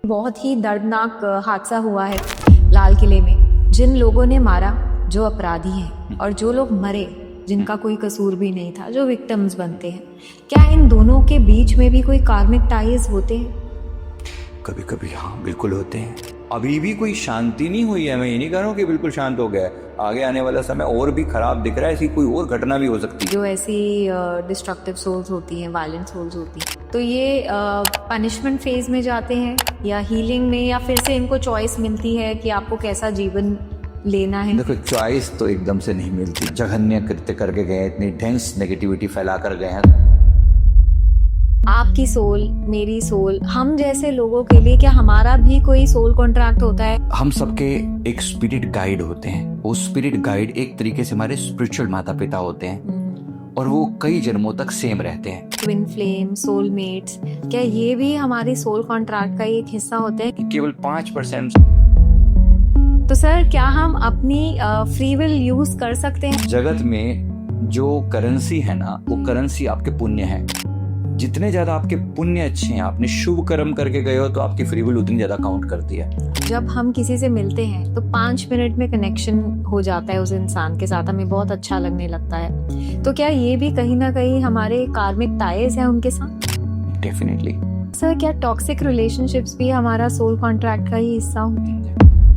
बहुत ही दर्दनाक हादसा हुआ है लाल किले में। जिन लोगों ने मारा जो अपराधी हैं और जो लोग मरे जिनका कोई कसूर भी नहीं था, जो विक्टिम्स बनते हैं, क्या इन दोनों के बीच में भी कोई कार्मिक टाइज होते हैं? कभी कभी हाँ, बिल्कुल होते हैं। अभी भी कोई शांति नहीं हुई है। मैं ये नहीं कह रहा हूँ कि बिल्कुल शांत हो गया है। आगे आने वाला समय और भी खराब दिख रहा है। ऐसी कोई और घटना भी हो सकती है। जो ऐसी डिस्ट्रक्टिव सोल्स होती हैं, वायलेंट सोल्स होती हैं, तो ये पनिशमेंट फेज में जाते हैं या हीलिंग में, या फिर से इनको चॉइस मिलती है कि आपको कैसा जीवन लेना है? देखो, चॉइस तो एकदम से नहीं मिलती। जघन्य कृत्य करके गए, इतनी डेंस नेगेटिविटी फैला कर गए हैं। आपकी सोल, मेरी सोल, हम जैसे लोगों के लिए क्या हमारा भी कोई सोल कॉन्ट्रैक्ट होता है? हम सबके एक स्पिरिट गाइड होते हैं। वो स्पिरिट गाइड एक तरीके से हमारे स्पिरिचुअल माता पिता होते हैं और वो कई जन्मों तक सेम रहते हैं। ट्विन फ्लेम, सोलमेट्स, क्या ये भी हमारे सोल कॉन्ट्रैक्ट का एक हिस्सा होते हैं? केवल 5%। तो सर, क्या हम अपनी फ्री विल यूज कर सकते हैं? जगत में जो करेंसी है ना, वो करेंसी आपके पुण्य है। जितने ज्यादा आपके पुण्य अच्छे हैं, आपने शुभ कर्म करके गए हो, तो आपकी फ्री विल उतनी ज्यादा काउंट करती है। जब हम किसी से मिलते हैं तो 5 मिनट में कनेक्शन हो जाता है उस इंसान के साथ, हमें बहुत अच्छा लगने लगता है। तो क्या ये भी कहीं ना कहीं हमारे कार्मिक टाइज हैं उनके साथ? डेफिनेटली। सर, क्या टॉक्सिक रिलेशनशिप्स भी हमारा सोल कॉन्ट्रैक्ट का ही हिस्सा होते हैं?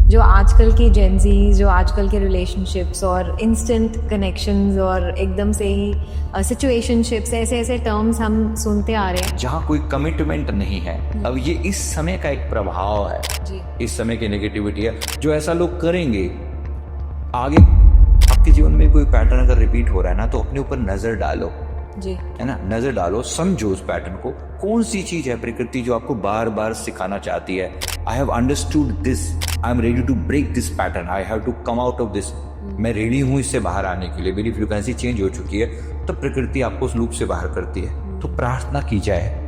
जो आजकल की जेंजीज, जो आजकल के रिलेशनशिप्स और इंस्टेंट कनेक्शंस और एकदम से ही सिचुएशनशिप्स, ऐसे ऐसे टर्म्स हम सुनते आ रहे हैं, जहाँ कोई कमिटमेंट नहीं है। अब ये इस समय का एक प्रभाव है जी। इस समय की नेगेटिविटी है। जो ऐसा लोग करेंगे, आगे आपके जीवन में कोई पैटर्न अगर रिपीट हो रहा है ना, तो अपने ऊपर नजर डालो जी, है ना, नजर डालो, समझो उस पैटर्न को। कौन सी चीज है प्रकृति जो आपको बार बार सिखाना चाहती है? I have understood this, I am ready to break this pattern, I have to come out of this. मैं रेडी हूं इससे बाहर आने के लिए, मेरी फ्रीक्वेंसी चेंज हो चुकी है। तो प्रकृति आपको उस लूप से बाहर करती है। तो प्रार्थना की जाए।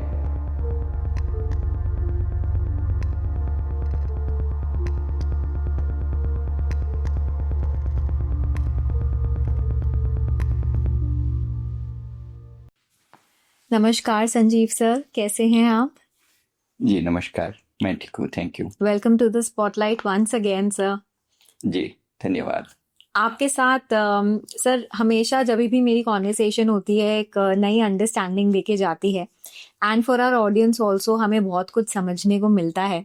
नमस्कार संजीव सर, कैसे हैं आप? जी नमस्कार, मैं ठीक हूँ, thank you. Welcome to the spotlight once again sir. जी धन्यवाद। आपके साथ सर हमेशा जब भी मेरी कॉन्वर्सेशन होती है एक नई अंडरस्टैंडिंग देके जाती है, and for our audience also हमें बहुत कुछ समझने को मिलता है।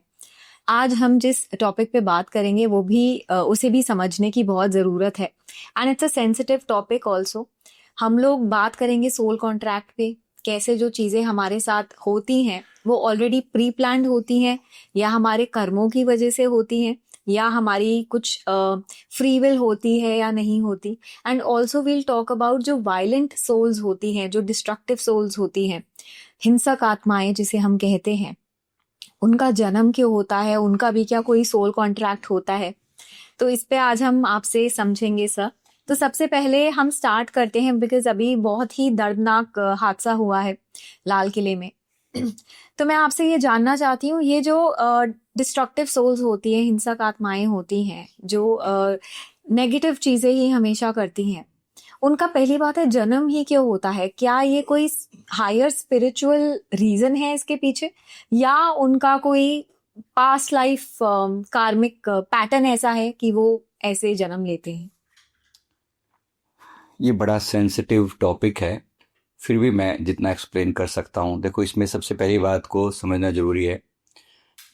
आज हम जिस टॉपिक पे बात करेंगे वो भी उसे भी समझने की बहुत ज़रूरत है, and it's a sensitive topic also. हम लोग बात करेंगे सोल कॉन्ट्रैक्ट पे, कैसे जो चीज़ें हमारे साथ होती हैं वो ऑलरेडी प्री प्लान्ड होती हैं, या हमारे कर्मों की वजह से होती हैं, या हमारी कुछ फ्री विल होती है या नहीं होती। And also we'll talk about जो वायलेंट सोल्स होती हैं, जो डिस्ट्रक्टिव सोल्स होती हैं, हिंसक आत्माएं जिसे हम कहते हैं, उनका जन्म क्यों होता है, उनका भी क्या कोई सोल कॉन्ट्रैक्ट होता है? तो इस पे आज हम आपसे समझेंगे सर। तो सबसे पहले हम स्टार्ट करते हैं, बिकॉज अभी बहुत ही दर्दनाक हादसा हुआ है लाल किले में। तो मैं आपसे ये जानना चाहती हूँ, ये जो डिस्ट्रक्टिव सोल्स होती हैं, हिंसक आत्माएं होती हैं, जो नेगेटिव चीजें ही हमेशा करती हैं, उनका पहली बात है जन्म ही क्यों होता है? क्या ये कोई हायर स्पिरिचुअल रीजन है इसके पीछे, या उनका कोई पास्ट लाइफ कार्मिक पैटर्न ऐसा है कि वो ऐसे जन्म लेते हैं? ये बड़ा सेंसिटिव टॉपिक है, फिर भी मैं जितना एक्सप्लेन कर सकता हूँ। देखो, इसमें सबसे पहली बात को समझना जरूरी है।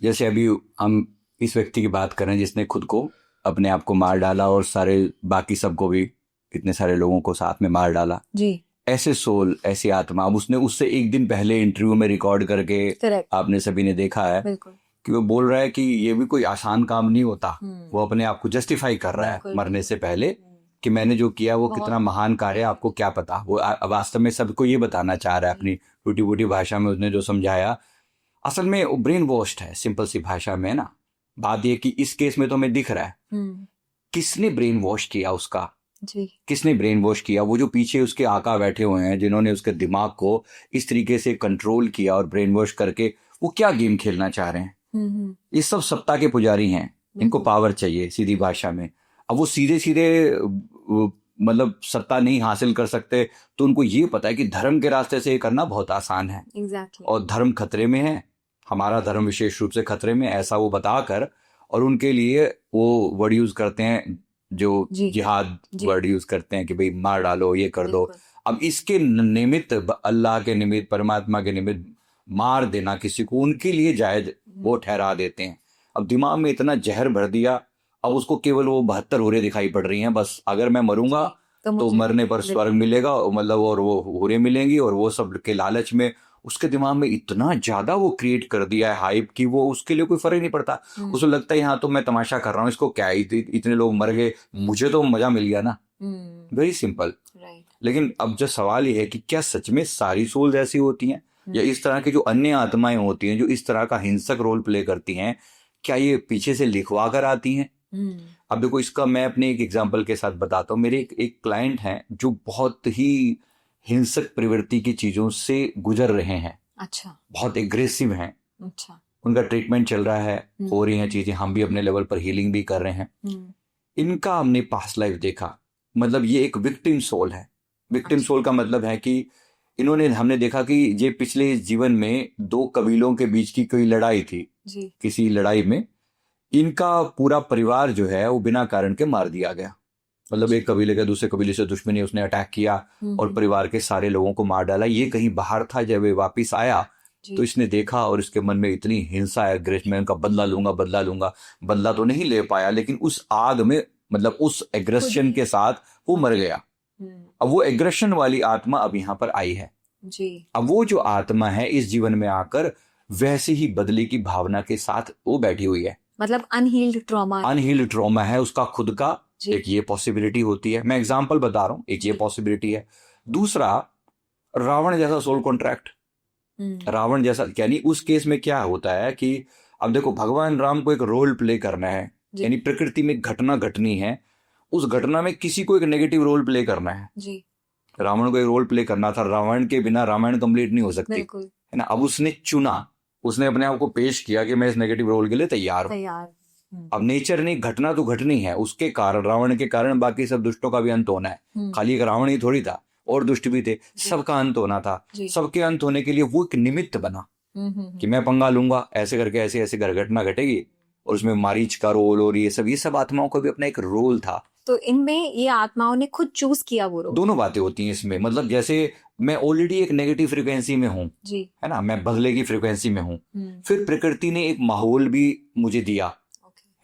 जैसे अभी हम इस व्यक्ति की बात कर रहे हैं जिसने खुद को, अपने आप को मार डाला और सारे बाकी सबको भी, कितने सारे लोगों को साथ में मार डाला जी। ऐसे सोल, ऐसी आत्मा। अब उसने उससे एक दिन पहले इंटरव्यू में रिकॉर्ड करके Correct. आपने सभी ने देखा है बिल्कुल। कि वो बोल रहा है कि ये भी कोई आसान काम नहीं होता। वो अपने आप को जस्टिफाई कर रहा है मरने से पहले कि मैंने जो किया वो कितना महान कार्य है, आपको क्या पता। वो वास्तव में सबको ये बताना चाह रहा है अपनी टूटी फूटी भाषा में उसने जो समझाया। असल में वो ब्रेन वॉश्ड है, सिंपल सी भाषा में ना। बात ये कि इस केस में तो हमें दिख रहा है किसने ब्रेन वॉश किया उसका जी। किसने ब्रेन वॉश किया। वो जो पीछे उसके आका बैठे हुए हैं, जिन्होंने उसके दिमाग को इस तरीके से कंट्रोल किया और ब्रेन वॉश करके वो क्या गेम खेलना चाह रहे हैं। ये सब सत्ता के पुजारी हैं, इनको पावर चाहिए सीधी भाषा में। अब वो सीधे सीधे मतलब सत्ता नहीं हासिल कर सकते, तो उनको ये पता है कि धर्म के रास्ते से ये करना बहुत आसान है। Exactly. और धर्म खतरे में है हमारा धर्म विशेष रूप से खतरे में, ऐसा वो बताकर, और उनके लिए वो वर्ड यूज करते हैं जो जिहाद वर्ड यूज करते हैं कि भाई मार डालो, ये कर दो। अब इसके निमित्त, अल्लाह के निमित्त, परमात्मा के निमित्त मार देना किसी को उनके लिए जायज वो ठहरा देते हैं। अब दिमाग में इतना जहर भर दिया, अब उसको केवल वो 72 हूरें दिखाई पड़ रही हैं। बस अगर मैं मरूंगा तो मरने पर स्वर्ग मिलेगा, मतलब, और वो हूरें मिलेंगी, और वो सब के लालच में उसके दिमाग में इतना ज्यादा वो क्रिएट कर दिया है हाइप कि वो उसके लिए कोई फर्क नहीं पड़ता। उसको लगता है यहाँ तो मैं तमाशा कर रहा हूँ, इसको क्या, इतने लोग मर गए, मुझे तो मजा मिल गया ना। Very simple. लेकिन अब जो सवाल ये है कि क्या सच में सारी सोल्स ऐसी होती हैं, या इस तरह की जो अन्य आत्माएं होती हैं जो इस तरह का हिंसक रोल प्ले करती हैं, क्या ये पीछे से लिखवा कर आती हैं? अब देखो, इसका मैं अपने एक एग्जांपल के साथ बताता हूँ। मेरे एक क्लाइंट हैं जो बहुत ही हिंसक प्रवृत्ति की चीजों से गुजर रहे हैं। अच्छा। बहुत एग्रेसिव हैं। अच्छा। उनका ट्रीटमेंट चल रहा है, हो रही हैं चीजें, हम भी अपने लेवल पर हीलिंग भी कर रहे हैं। इनका हमने पास्ट लाइफ देखा, मतलब ये एक विक्टिम सोल है। विक्टिम सोल का मतलब है कि हमने देखा कि ये पिछले जीवन में 2 कबीलों के बीच की कोई लड़ाई थी जी। किसी लड़ाई में इनका पूरा परिवार जो है वो बिना कारण के मार दिया गया। मतलब एक कबीले का दूसरे कबीले से दुश्मनी, उसने अटैक किया और परिवार के सारे लोगों को मार डाला। ये कहीं बाहर था, जब ये वापिस आया तो इसने देखा और इसके मन में इतनी हिंसा है, अग्रेशन, मैं उनका बदला लूंगा, बदला लूंगा। बदला तो नहीं ले पाया, लेकिन उस आग में, मतलब उस एग्रेशन के साथ वो मर गया। अब वो एग्रेशन वाली आत्मा अब यहाँ पर आई है जी। अब वो जो आत्मा है इस जीवन में आकर वैसे ही बदले की भावना के साथ वो बैठी हुई है। मतलब अनहील्ड ट्रॉमा है उसका खुद का। एक ये पॉसिबिलिटी होती है, मैं एग्जांपल बता रहा हूँ, एक ये पॉसिबिलिटी है। दूसरा, रावण जैसा सोल कॉन्ट्रैक्ट, रावण जैसा, यानी उस केस में क्या होता है कि अब देखो, भगवान राम को एक रोल प्ले करना है, यानी प्रकृति में घटना घटनी है, उस घटना में किसी को एक नेगेटिव रोल प्ले करना है जी। रावण को एक रोल प्ले करना था, रावण के बिना रामायण कंप्लीट नहीं हो सकती, है ना। अब उसने चुना, उसने अपने आप को पेश किया कि मैं इस नेगेटिव रोल के लिए तैयार हूं। अब नेचर ने, घटना तो घटनी है, उसके कारण, रावण के कारण बाकी सब दुष्टों का भी अंत होना है। खाली एक रावण ही थोड़ी था, और दुष्ट भी थे, सबका अंत होना था। सबके अंत होने के लिए वो एक निमित्त बना कि मैं पंगा लूंगा, ऐसे करके ऐसे ऐसे घटना घटेगी, और उसमें मारीच का रोल और ये सब आत्माओं का भी अपना एक रोल था। तो इनमें ये आत्माओं ने खुद चूज किया वो रोल। दोनों बातें होती हैं इसमें, मतलब जैसे मैं ऑलरेडी एक नेगेटिव फ्रीक्वेंसी में हूँ, है ना, मैं बदले की फ्रीक्वेंसी में हूँ, फिर प्रकृति ने एक माहौल भी मुझे दिया,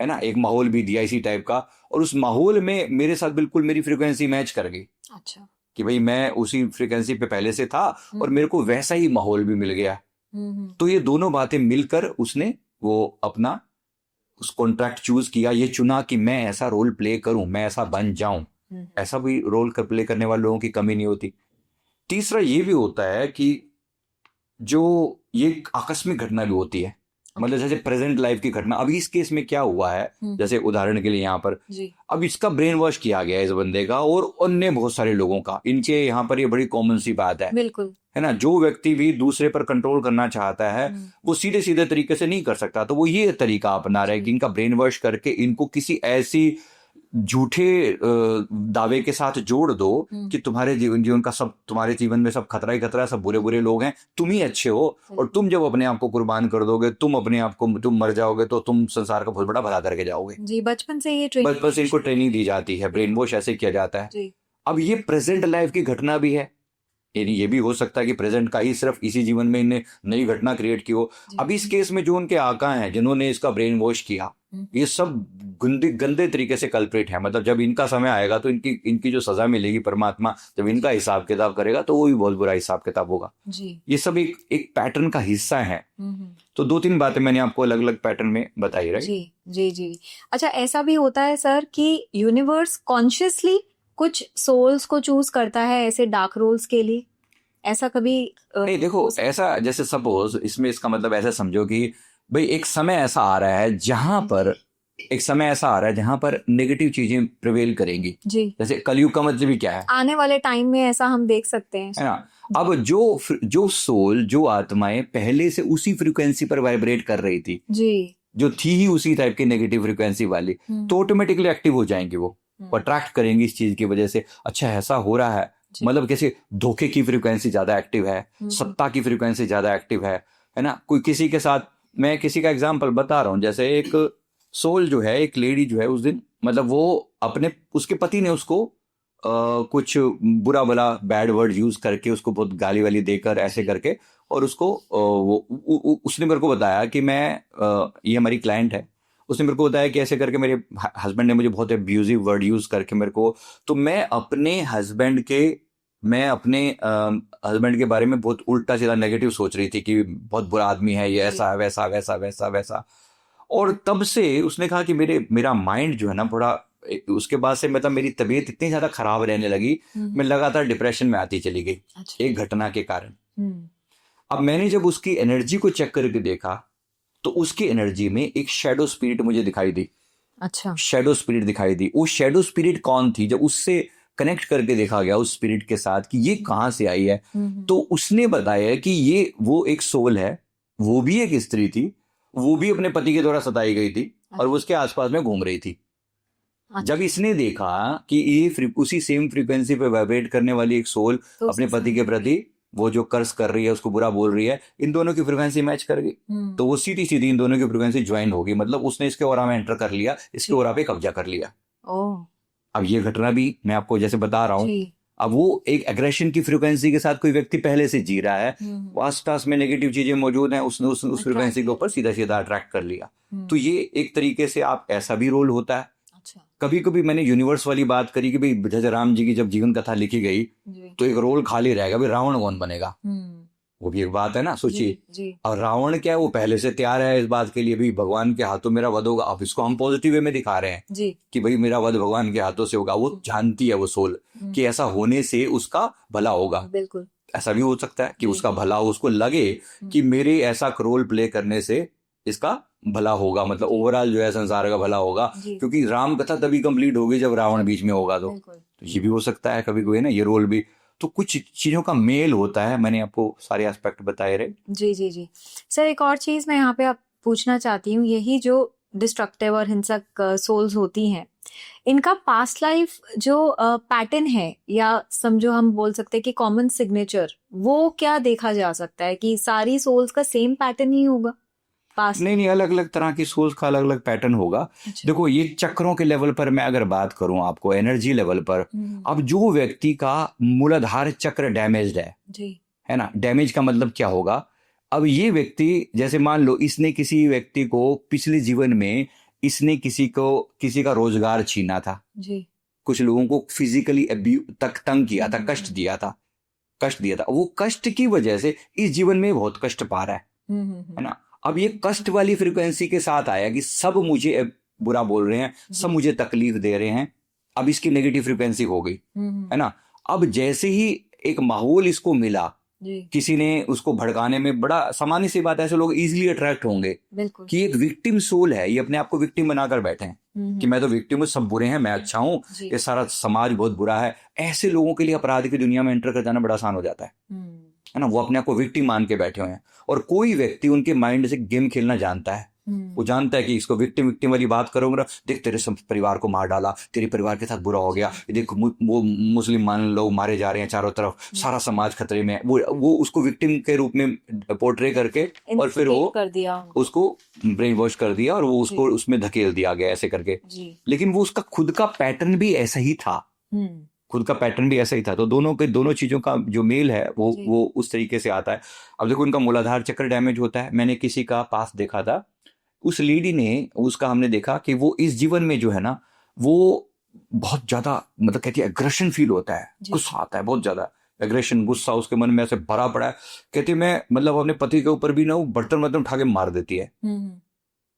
है ना, एक माहौल भी दिया इसी टाइप का, और उस माहौल में मेरे साथ बिल्कुल मेरी फ्रीक्वेंसी मैच कर गई। अच्छा। कि भाई मैं उसी फ्रीक्वेंसी पे पहले से था और मेरे को वैसा ही माहौल भी मिल गया। तो ये दोनों बातें मिलकर उसने वो अपना उस कॉन्ट्रैक्ट चूज किया, ये चुना कि मैं ऐसा रोल प्ले करूं, मैं ऐसा बन जाऊं। ऐसा भी रोल प्ले करने वाले लोगों की कमी नहीं होती। तीसरा ये भी होता है कि जो ये आकस्मिक घटना भी होती है, मतलब जैसे प्रेजेंट लाइफ की घटना। अभी इस केस में क्या हुआ है, जैसे उदाहरण के लिए यहाँ पर अब इसका ब्रेन वॉश किया गया इस बंदे का और अन्य बहुत सारे लोगों का। इनके यहाँ पर ये बड़ी कॉमन सी बात है, बिल्कुल, है ना। जो व्यक्ति भी दूसरे पर कंट्रोल करना चाहता है वो सीधे सीधे तरीके से नहीं कर सकता, तो वो ये तरीका अपना रहा है कि इनका ब्रेन वॉश करके इनको किसी ऐसी झूठे दावे के साथ जोड़ दो कि तुम्हारे जीवन का सब, तुम्हारे जीवन में सब खतरा ही खतरा है, सब बुरे बुरे लोग हैं, तुम ही अच्छे हो, और तुम जब अपने आप को कुर्बान कर दोगे, तुम अपने आप को, तुम मर जाओगे तो तुम संसार का बहुत बड़ा भला करके जाओगे जी। बचपन से इनको ट्रेनिंग दी जाती है, ब्रेन वॉश ऐसे किया जाता है। अब ये प्रेजेंट लाइफ की घटना भी है, यानी ये भी हो सकता है कि प्रेजेंट का ही सिर्फ इसी जीवन में इन्हें नई घटना क्रिएट की हो। अब इस केस में जो उनके आका हैं जिन्होंने इसका ब्रेन वॉश किया, ये सब गंदे तरीके से कल्प्रिट है। मतलब जब इनका समय आएगा तो इनकी जो सजा मिलेगी, परमात्मा जब इनका हिसाब किताब करेगा तो वो भी बहुत बुरा हिसाब किताब होगा जी। ये सब एक पैटर्न का हिस्सा है। तो 2-3 बातें मैंने आपको अलग अलग पैटर्न में बताई, राइट जी जी जी। अच्छा, ऐसा भी होता है सर कि यूनिवर्स कॉन्शियसली कुछ सोल्स को चूज करता है ऐसे डार्क रोल्स के लिए, ऐसा कभी नहीं। देखो, ऐसा जैसे सपोज इसमें इसका मतलब ऐसा समझो कि भाई एक समय ऐसा आ रहा है जहां पर नेगेटिव चीजें प्रिवेल करेंगी जी। जैसे कलयुग का मतलब भी क्या है, आने वाले टाइम में ऐसा हम देख सकते हैं, है ना। अब जो सोल, जो आत्माएं पहले से उसी फ्रीक्वेंसी पर वाइब्रेट कर रही थी जी, जो थी ही उसी टाइप की नेगेटिव फ्रीक्वेंसी वाली, तो ऑटोमेटिकली एक्टिव हो जाएंगी, वो अट्रैक्ट करेंगी इस चीज की वजह से। अच्छा, ऐसा हो रहा है, मतलब कैसे धोखे की फ्रीक्वेंसी ज्यादा एक्टिव है, सत्ता की फ्रीक्वेंसी ज्यादा एक्टिव है ना। कोई किसी के साथ मैं किसी का एग्जाम्पल बता रहा हूँ, जैसे एक सोल जो है, एक लेडी जो है, उस दिन मतलब वो अपने उसके पति ने उसको कुछ बुरा भला बैड वर्ड यूज करके उसको बहुत गाली वाली देकर ऐसे करके, और उसको उसने मेरे को बताया कि मैं ये हमारी क्लाइंट है, उसने मेरे को बताया कि ऐसे करके मेरे हस्बैंड ने मुझे बहुत एब्यूजिव वर्ड यूज करके मेरे को, तो मैं अपने हस्बैंड के बारे में बहुत उल्टा सीधा नेगेटिव सोच रही थी कि बहुत बुरा आदमी है ये, ऐसा वैसा वैसा वैसा वैसा। और तब से उसने कहा कि मेरा माइंड जो है ना बड़ा, उसके बाद से मतलब मेरी तबीयत इतनी ज्यादा खराब रहने लगी, मैं लगातार डिप्रेशन में आती चली गई एक घटना के कारण। अब मैंने जब उसकी एनर्जी को चेक करके देखा तो उसकी एनर्जी में एक शैडो स्पिरिट मुझे दिखाई दी। अच्छा। शैडो स्पिरिट दिखाई दी। वो शैडो स्पिरिट कौन थी, जब उससे कनेक्ट करके देखा गया उस स्पिरिट के साथ कि ये कहाँ से आई है, तो उसने बताया कि ये वो एक सोल है, वो भी एक स्त्री थी, वो भी अपने पति के द्वारा सताई गई थी और वो उसके आसपास में घूम रही थी। जब इसने देखा कि ये उसी सेम फ्रीक्वेंसी पे वाइब्रेट करने वाली एक सोल तो अपने पति के प्रति वो जो कर्स कर रही है, उसको बुरा बोल रही है, इन दोनों की फ्रीक्वेंसी मैच कर गई, तो वो सीधी सीधी इन दोनों की फ्रीक्वेंसी ज्वाइन होगी। मतलब उसने इसके ऑरा में एंटर कर लिया, इसके ऑरा पे कब्जा कर लिया। अब ये घटना भी मैं आपको जैसे बता रहा हूँ, अब वो एक एग्रेशन की फ्रीक्वेंसी के साथ कोई व्यक्ति पहले से जी रहा है, आसपास में नेगेटिव चीजें मौजूद हैं, उसने उस फ्रीक्वेंसी के ऊपर सीधा सीधा अट्रैक्ट कर लिया। तो ये एक तरीके से आप ऐसा भी रोल होता है। कभी कभी मैंने यूनिवर्स वाली बात करी कि भाई जैसे राम जी की जब जीवन कथा लिखी गई तो एक रोल खाली रहेगा, भाई रावण कौन बनेगा, वो भी एक बात है ना, सोचिए। और रावण क्या है, वो पहले से तैयार है इस बात के लिए, भी भगवान के हाथों मेरा वध होगा। अब इसको हम पॉजिटिव वे में दिखा रहे हैं कि भाई मेरा वध भगवान के हाथों से होगा। वो जानती है वो सोल कि ऐसा होने से उसका भला होगा। बिल्कुल ऐसा भी हो सकता है कि उसका भला हो, उसको लगे कि मेरे ऐसा रोल प्ले करने से इसका भला होगा, मतलब ओवरऑल जो है संसार का भला होगा, क्योंकि राम कथा तभी कंप्लीट होगी जब रावण बीच में होगा। तो ये भी हो सकता है कभी कोई ना, ये रोल भी। तो कुछ चीजों का मेल होता है, मैंने आपको सारे एस्पेक्ट बताए रहे। जी सर, एक और चीज मैं यहाँ पे आप पूछना चाहती हूँ, यही जो डिस्ट्रक्टिव और हिंसक सोल्स होती हैं, इनका पास्ट लाइफ जो पैटर्न है, या समझो हम बोल सकते हैं कि कॉमन सिग्नेचर, वो क्या देखा जा सकता है कि सारी सोल्स का सेम पैटर्न ही होगा? नहीं, अलग अलग तरह की सोल्स का अलग अलग पैटर्न होगा। देखो ये चक्रों के लेवल पर मैं अगर बात करूं आपको, एनर्जी लेवल पर, अब जो व्यक्ति का मूलाधार चक्र डैमेज्ड है ना, डैमेज का मतलब क्या होगा, अब ये व्यक्ति जैसे मान लो इसने किसी व्यक्ति को पिछले जीवन में इसने किसी का रोजगार छीना था, कुछ लोगों को फिजिकली तंग किया था, कष्ट दिया था, वो कष्ट की वजह से इस जीवन में बहुत कष्ट पा रहा है ना। अब ये कष्ट वाली फ्रीक्वेंसी के साथ आया कि सब मुझे बुरा बोल रहे हैं, सब मुझे तकलीफ दे रहे हैं, अब इसकी नेगेटिव फ्रीक्वेंसी हो गई, है ना। अब जैसे ही एक माहौल इसको मिला, किसी ने उसको भड़काने में, बड़ा सामान्य सी बात है, ऐसे लोग इजीली अट्रैक्ट होंगे कि एक विक्टिम सोल है, ये अपने आप को विक्टिम बनाकर बैठे हैं कि मैं तो विक्टिम हूँ, सब बुरे हैं, मैं अच्छा हूँ, ये सारा समाज बहुत बुरा है। ऐसे लोगों के लिए अपराध की दुनिया में एंटर कर जाना बड़ा आसान हो जाता है ना। वो अपने आप को विक्टिम मान के बैठे हुए हैं, और कोई व्यक्ति उनके माइंड से गेम खेलना जानता है, वो जानता है कि इसको विक्टिम वाली बात करोगे, देख तेरे सब परिवार को मार डाला, तेरे परिवार के साथ बुरा हो गया, देख वो मुस्लिम मान लोग मारे जा रहे हैं चारों तरफ, सारा समाज खतरे में, वो उसको विक्टिम के रूप में पोर्ट्रे करके और फिर वो कर दिया, उसको ब्रेन वॉश कर दिया और वो उसको उसमें धकेल दिया गया ऐसे करके। लेकिन वो उसका खुद का पैटर्न भी ऐसा ही था, तो दोनों चीजों का जो मेल है वो उस तरीके से आता है। अब देखो उनका मूलाधार चक्र डैमेज होता है। मैंने किसी का पास देखा था, उस लेडी ने, उसका हमने देखा कि वो इस जीवन में जो है ना, वो बहुत ज्यादा मतलब कहती है एग्रेशन फील होता है, गुस्सा आता है, बहुत ज्यादा एग्रेशन, गुस्सा उसके मन में ऐसे भरा पड़ा है। कहती मैं मतलब अपने पति के ऊपर भी ना वो बर्तन उठा के मार देती है।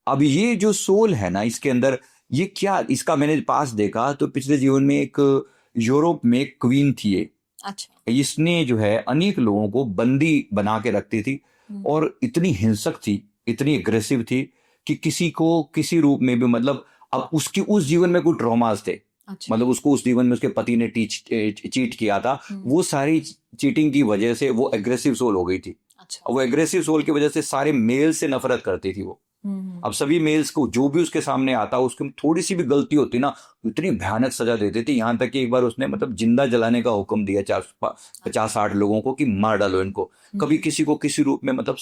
अब ये जो सोल है ना इसके अंदर, ये क्या, इसका मैंने पास देखा तो पिछले जीवन में एक यूरोप में क्वीन थी ये। अच्छा। इसने जो है अनेक लोगों को बंदी बना के रखती थी और इतनी हिंसक थी, इतनी एग्रेसिव थी कि किसी को किसी रूप में भी, मतलब अब उसकी उस जीवन में कोई ट्रॉमास थे। अच्छा। मतलब उसको उस जीवन में उसके पति ने चीट किया था, वो सारी चीटिंग की वजह से वो एग्रेसिव सोल हो गई थी। अच्छा। वो एग्रेसिव सोल की वजह से सारे मेल से नफरत करती थी वो। अब सभी मेल्स को जो भी उसके सामने आता, उसकी थोड़ी सी भी गलती होती ना, इतनी भयानक सजा देती थी। यहाँ तक कि एक बार उसने मतलब जिंदा जलाने का हुक्म दिया 50-60 लोगों को कि मार डालो इनको। कभी किसी को किसी रूप में मतलब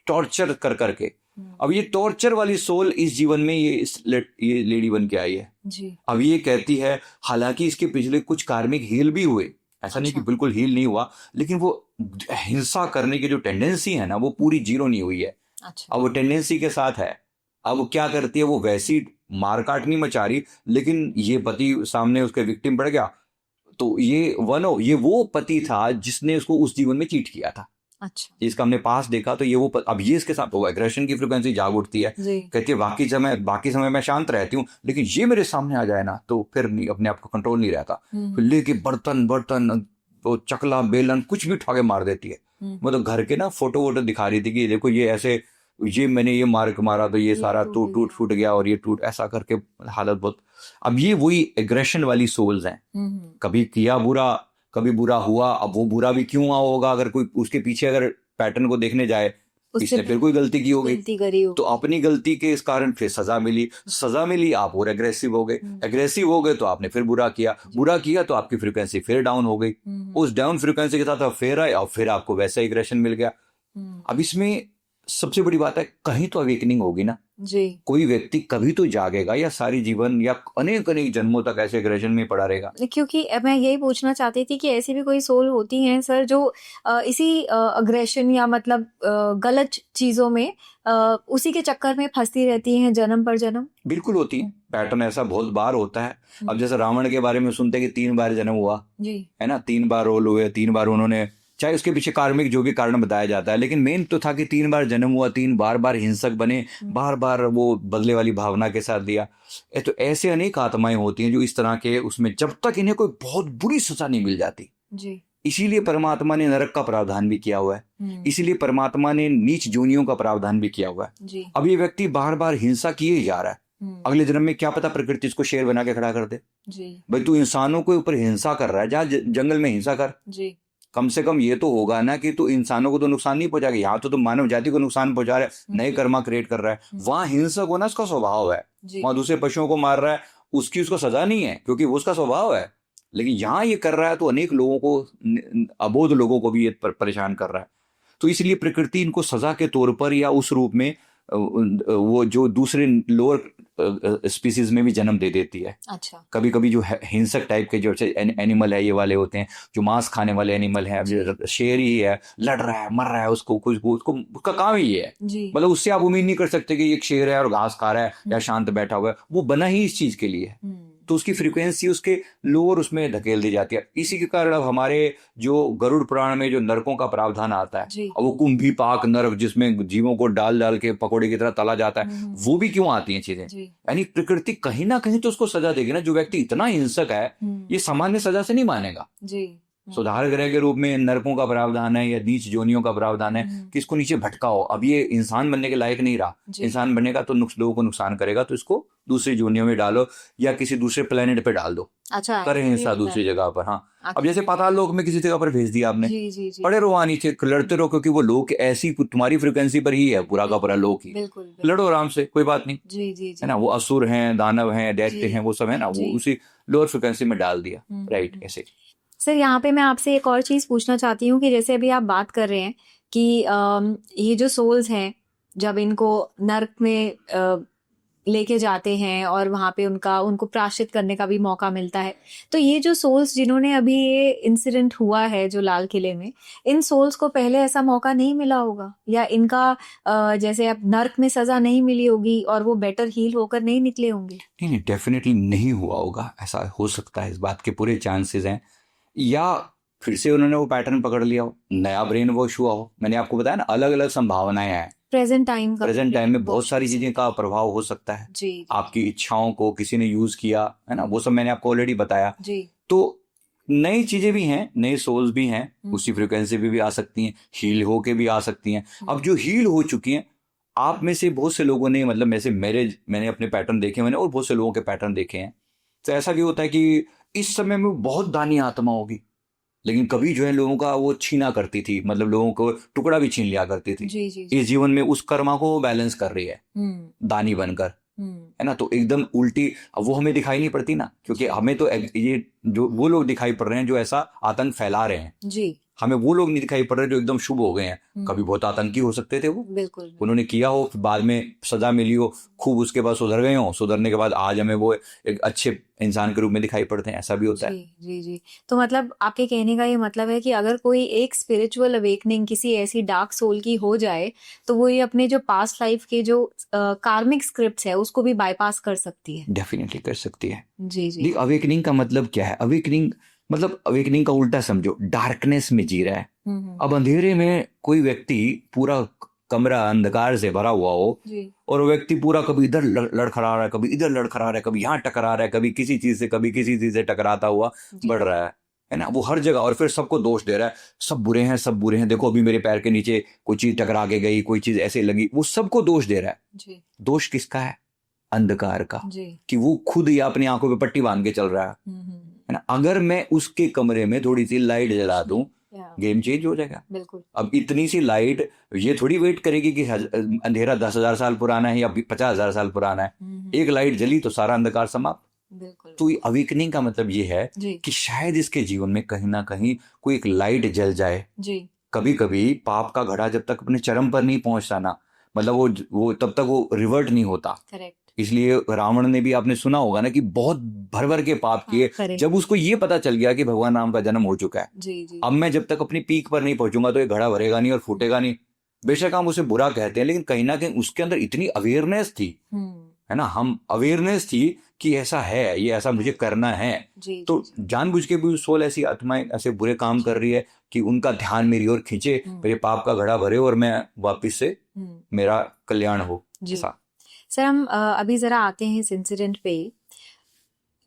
टॉर्चर कर करके अब ये टॉर्चर वाली सोल इस जीवन में ये लेडी बन के आई है जी। अब ये कहती है, हालांकि इसके पिछले कुछ कार्मिक हील भी हुए, ऐसा नहीं कि बिल्कुल हील नहीं हुआ, लेकिन वो हिंसा करने की जो टेंडेंसी है ना वो पूरी जीरो नहीं हुई है। अब वो टेंडेंसी के साथ है। अब वो क्या करती है, वो वैसी मारकाट नहीं मचा रही, लेकिन ये पति सामने उसके विक्टिम पड़ गया, तो ये वो पति था जिसने उसको उस जीवन में चीट किया था। अच्छा। इसका हमने पास देखा तो ये वो अब ये इसके साथ होगा, एग्रेशन की फ्रिक्वेंसी जाग उठती है, कहती है बाकी समय मैं शांत रहती हूँ, लेकिन ये मेरे सामने आ जाए ना तो फिर अपने आप को कंट्रोल नहीं रहता, फिर लेके बर्तन तो चकला बेलन कुछ भी उठा के मार देती है। मतलब घर के ना फोटो वोटो दिखा रही थी कि देखो ये ऐसे, ये मैंने ये मारा तो ये सारा टूट फूट गया और ये टूट, ऐसा करके हालत बहुत। अब ये वही एग्रेशन वाली सोल्स हैं, कभी किया बुरा, कभी बुरा हुआ, अब वो बुरा भी क्यों हुआ होगा, अगर कोई उसके पीछे अगर पैटर्न को देखने जाए, इसने फिर कोई गलती की होगी, तो अपनी गलती के इस कारण फिर सजा मिली, आप और एग्रेसिव हो गए तो आपने फिर बुरा किया तो आपकी फ्रीक्वेंसी फिर डाउन हो गई, उस डाउन फ्रीक्वेंसी के साथ आप फिर आए और फिर आपको वैसा एग्रेशन मिल गया। अब इसमें सबसे बड़ी बात है, कहीं तो अवेकनिंग होगी ना जी। कोई व्यक्ति कभी तो जागेगा, या सारी जीवन या अनेक जन्मों तक ऐसे एग्रेशन में पड़ा रहेगा। क्योंकि मैं यही पूछना चाहती थी कि ऐसी भी कोई सोल होती हैं सर जो इसी अग्रेशन या मतलब गलत चीजों में उसी के चक्कर में फंसती रहती हैं जन्म पर जन्म? बिल्कुल होती है, पैटर्न ऐसा बहुत बार होता है। अब जैसे रावण के बारे में सुनते हैं कि 3 बार जन्म हुआ जी, है ना, 3 बार रोल हुए, 3 बार उन्होंने, चाहे उसके पीछे कार्मिक जो भी कारण बताया जाता है, लेकिन मेन तो था कि 3 बार जन्म हुआ, 3 बार हिंसक बने, बार वो बदले वाली भावना के साथ दिया। तो ऐसे अनेक आत्माएं होती हैं जो इस तरह के, उसमें जब तक इन्हें कोई बहुत बुरी सजा नहीं मिल जाती जी। इसीलिए परमात्मा ने नरक का प्रावधान भी किया हुआ है, इसीलिए परमात्मा ने नीच जोनियों का प्रावधान भी किया हुआ है जी। अब ये व्यक्ति बार हिंसा किए ही जा रहा है, अगले जन्म में क्या पता प्रकृति इसको शेर बना के खड़ा कर दे जी। भाई तू इंसानों के ऊपर हिंसा कर रहा है, जा जंगल में हिंसा कर जी। कम से कम ये तो होगा ना कि तू इंसानों को तो नुकसान नहीं पहुंचाएगा, यहाँ तो तुम मानव जाति को नुकसान पहुंचा रहा है, नए कर्मा क्रिएट कर रहा है। वहां हिंसक होना उसका स्वभाव है, वहां दूसरे पशुओं को मार रहा है, उसको सजा नहीं है क्योंकि वो उसका स्वभाव है, लेकिन यहाँ ये कर रहा है तो अनेक लोगों को, अबोध लोगों को भी ये परेशान कर रहा है। तो इसलिए प्रकृति इनको सजा के तौर पर या उस रूप में वो जो दूसरे लोअर स्पीसीज में भी जन्म दे देती है। अच्छा। कभी कभी जो हिंसक टाइप के जो एनिमल है, ये वाले होते हैं जो मांस खाने वाले एनिमल है, शेर ही है, लड़ रहा है, मर रहा है, उसको उसका काम ही है, मतलब उससे आप उम्मीद नहीं कर सकते कि एक शेर है और घास खा रहा है या शांत बैठा हुआ है, वो बना ही इस चीज के लिए है, तो उसकी फ्रीक्वेंसी उसके लोअर उसमें धकेल दी जाती है। इसी के कारण अब हमारे जो गरुड़ पुराण में जो नरकों का प्रावधान आता है, वो कुंभी पाक नरक जिसमें जीवों को डाल के पकौड़े की तरह तला जाता है, वो भी क्यों आती हैं चीजें? यानी प्रकृति कहीं ना कहीं तो उसको सजा देगी ना। जो व्यक्ति इतना हिंसक है ये सामान्य सजा से नहीं मानेगा। सुधार ग्रह के रूप में नरकों का प्रावधान है या नीच जोनियों का प्रावधान है कि इसको नीचे भटकाओ। अब ये इंसान बनने के लायक नहीं रहा, इंसान बनेगा तो लोगों को नुकसान करेगा, तो इसको दूसरी जोनियों में डालो या किसी दूसरे प्लेनेट पे डाल दो। अच्छा, करें हिंसा दूसरी जगह पर। हाँ, अब जैसे पाताल लोक में किसी जगह पर भेज दिया आपने, पड़े रहो नीचे, लड़ते रहो, क्योंकि वो लोक ऐसी तुम्हारी फ्रिक्वेंसी पर ही है, पूरा का पूरा लोक ही, लड़ो आराम से, कोई बात नहीं, है ना। वो असुर हैं, दानव हैं, दैत्य हैं, वो सब है ना, वो उसी लोअर फ्रिक्वेंसी में डाल दिया। राइट, ऐसे। सर यहाँ पे मैं आपसे एक और चीज पूछना चाहती हूँ कि जैसे अभी आप बात कर रहे हैं कि ये जो सोल्स हैं जब इनको नर्क में लेके जाते हैं और वहां पे उनको प्रायश्चित करने का भी मौका मिलता है, तो ये जो सोल्स जिन्होंने अभी ये इंसिडेंट हुआ है जो लाल किले में, इन सोल्स को पहले ऐसा मौका नहीं मिला होगा, या इनका जैसे अब नर्क में सजा नहीं मिली होगी और वो बेटर हील होकर नहीं निकले होंगे? नहीं, डेफिनेटली नहीं हुआ होगा, ऐसा हो सकता है, इस बात के पूरे चांसेस हैं। या फिर से उन्होंने वो पैटर्न पकड़ लिया हो, नया ब्रेन वॉश हुआ हो। मैंने आपको बताया ना, अलग अलग संभावनाएं हैं। प्रेजेंट टाइम में बहुत सारी चीजें का प्रभाव हो सकता है जी। आपकी इच्छाओं को किसी ने यूज किया है ना, वो सब मैंने आपको ऑलरेडी बताया जी। तो नई चीजें भी हैं, नए सोल्स भी हैं, उसी फ्रिक्वेंसी पे भी आ सकती हैं, हील होके भी आ सकती हैं। अब जो हील हो चुकी हैं, आप में से बहुत से लोगों ने, मतलब मैंने अपने पैटर्न देखे, मैंने और बहुत से लोगों के पैटर्न देखे हैं। तो ऐसा भी होता है कि इस समय में बहुत दानी आत्मा होगी, लेकिन कभी जो है लोगों का वो छीना करती थी, मतलब लोगों को टुकड़ा भी छीन लिया करती थी जी, जी, जी। इस जीवन में उस कर्मा को बैलेंस कर रही है दानी बनकर, है ना। तो एकदम उल्टी, अब वो हमें दिखाई नहीं पड़ती ना, क्योंकि हमें तो ये जो वो लोग दिखाई पड़ रहे हैं जो ऐसा आतंक फैला रहे हैं, जी। हमें वो लोग नहीं दिखाई पड़ रहे जो एकदम शुभ हो गए हैं। कभी बहुत आतंकी हो सकते थे वो, बिल्कुल। उन्होंने किया हो, फिर बाद में सजा मिली हो, खूब उसके बाद सुधर गए हो, सुधरने के बाद आज हमें वो एक अच्छे इंसान के रूप में दिखाई पड़ते हैं, ऐसा भी होता है। जी जी जी। तो मतलब आपके कहने का ये मतलब है कि अगर कोई एक स्पिरिचुअल अवेकनिंग किसी ऐसी डार्क सोल की हो जाए तो वो ये अपने जो पास्ट लाइफ के जो कार्मिक स्क्रिप्ट्स है उसको भी बाईपास कर सकती है। डेफिनेटली कर सकती है। जी जी। देख, अवेकनिंग का मतलब क्या है? अवेकनिंग मतलब अवेकनिंग का उल्टा समझो, डार्कनेस में जी रहा है। अब अंधेरे में कोई व्यक्ति, पूरा कमरा अंधकार से भरा हुआ हो जी और वो व्यक्ति पूरा कभी इधर लड़खड़ा रहा है, कभी इधर लड़खड़ा रहा है, कभी यहाँ टकरा रहा है, कभी किसी चीज से कभी किसी चीज से टकराता हुआ जी। बढ़ रहा है ना, वो हर जगह, और फिर सबको दोष दे रहा है, सब बुरे हैं, सब बुरे हैं, देखो अभी मेरे पैर के नीचे कोई चीज टकरा के गई, कोई चीज ऐसे लगी, वो सबको दोष दे रहा है। जी दोष किसका है? अंधकार का, जी। कि वो खुद ही अपनी आंखों पे पट्टी बांध के चल रहा है ना। अगर मैं उसके कमरे में थोड़ी सी लाइट जला दूं, गेम चेंज हो जाएगा। बिल्कुल। अब इतनी सी लाइट ये थोड़ी वेट करेगी कि अंधेरा 10,000 साल पुराना है या 50,000 साल पुराना है। एक लाइट जली तो सारा अंधकार समाप्त। बिल्कुल। तो अवेकनिंग का मतलब ये है कि शायद इसके जीवन में कहीं ना कहीं कोई एक लाइट जल जाए। जी। कभी कभी पाप का घड़ा जब तक अपने चरम पर नहीं पहुंचता ना, मतलब वो तब तक वो रिवर्ट नहीं होता। करेक्ट। इसलिए रावण ने भी, आपने सुना होगा ना, कि बहुत भर भर के पाप किए। जब उसको ये पता चल गया कि भगवान राम का जन्म हो चुका है, जी जी। अब मैं जब तक अपनी पीक पर नहीं पहुंचूंगा तो ये घड़ा भरेगा नहीं और फूटेगा नहीं। बेशक हम उसे बुरा कहते हैं, लेकिन कहीं ना कहीं उसके अंदर इतनी अवेयरनेस थी, है ना, हम अवेयरनेस थी कि ऐसा है, ये ऐसा मुझे करना है। जी, तो जानबूझ के भी सोल ऐसी आत्माएं ऐसे बुरे काम कर रही है कि उनका ध्यान मेरी ओर खींचे, मेरे पाप का घड़ा भरे और मैं वापिस से मेरा कल्याण हो। सर हम अभी जरा आते हैं इस इंसिडेंट पे।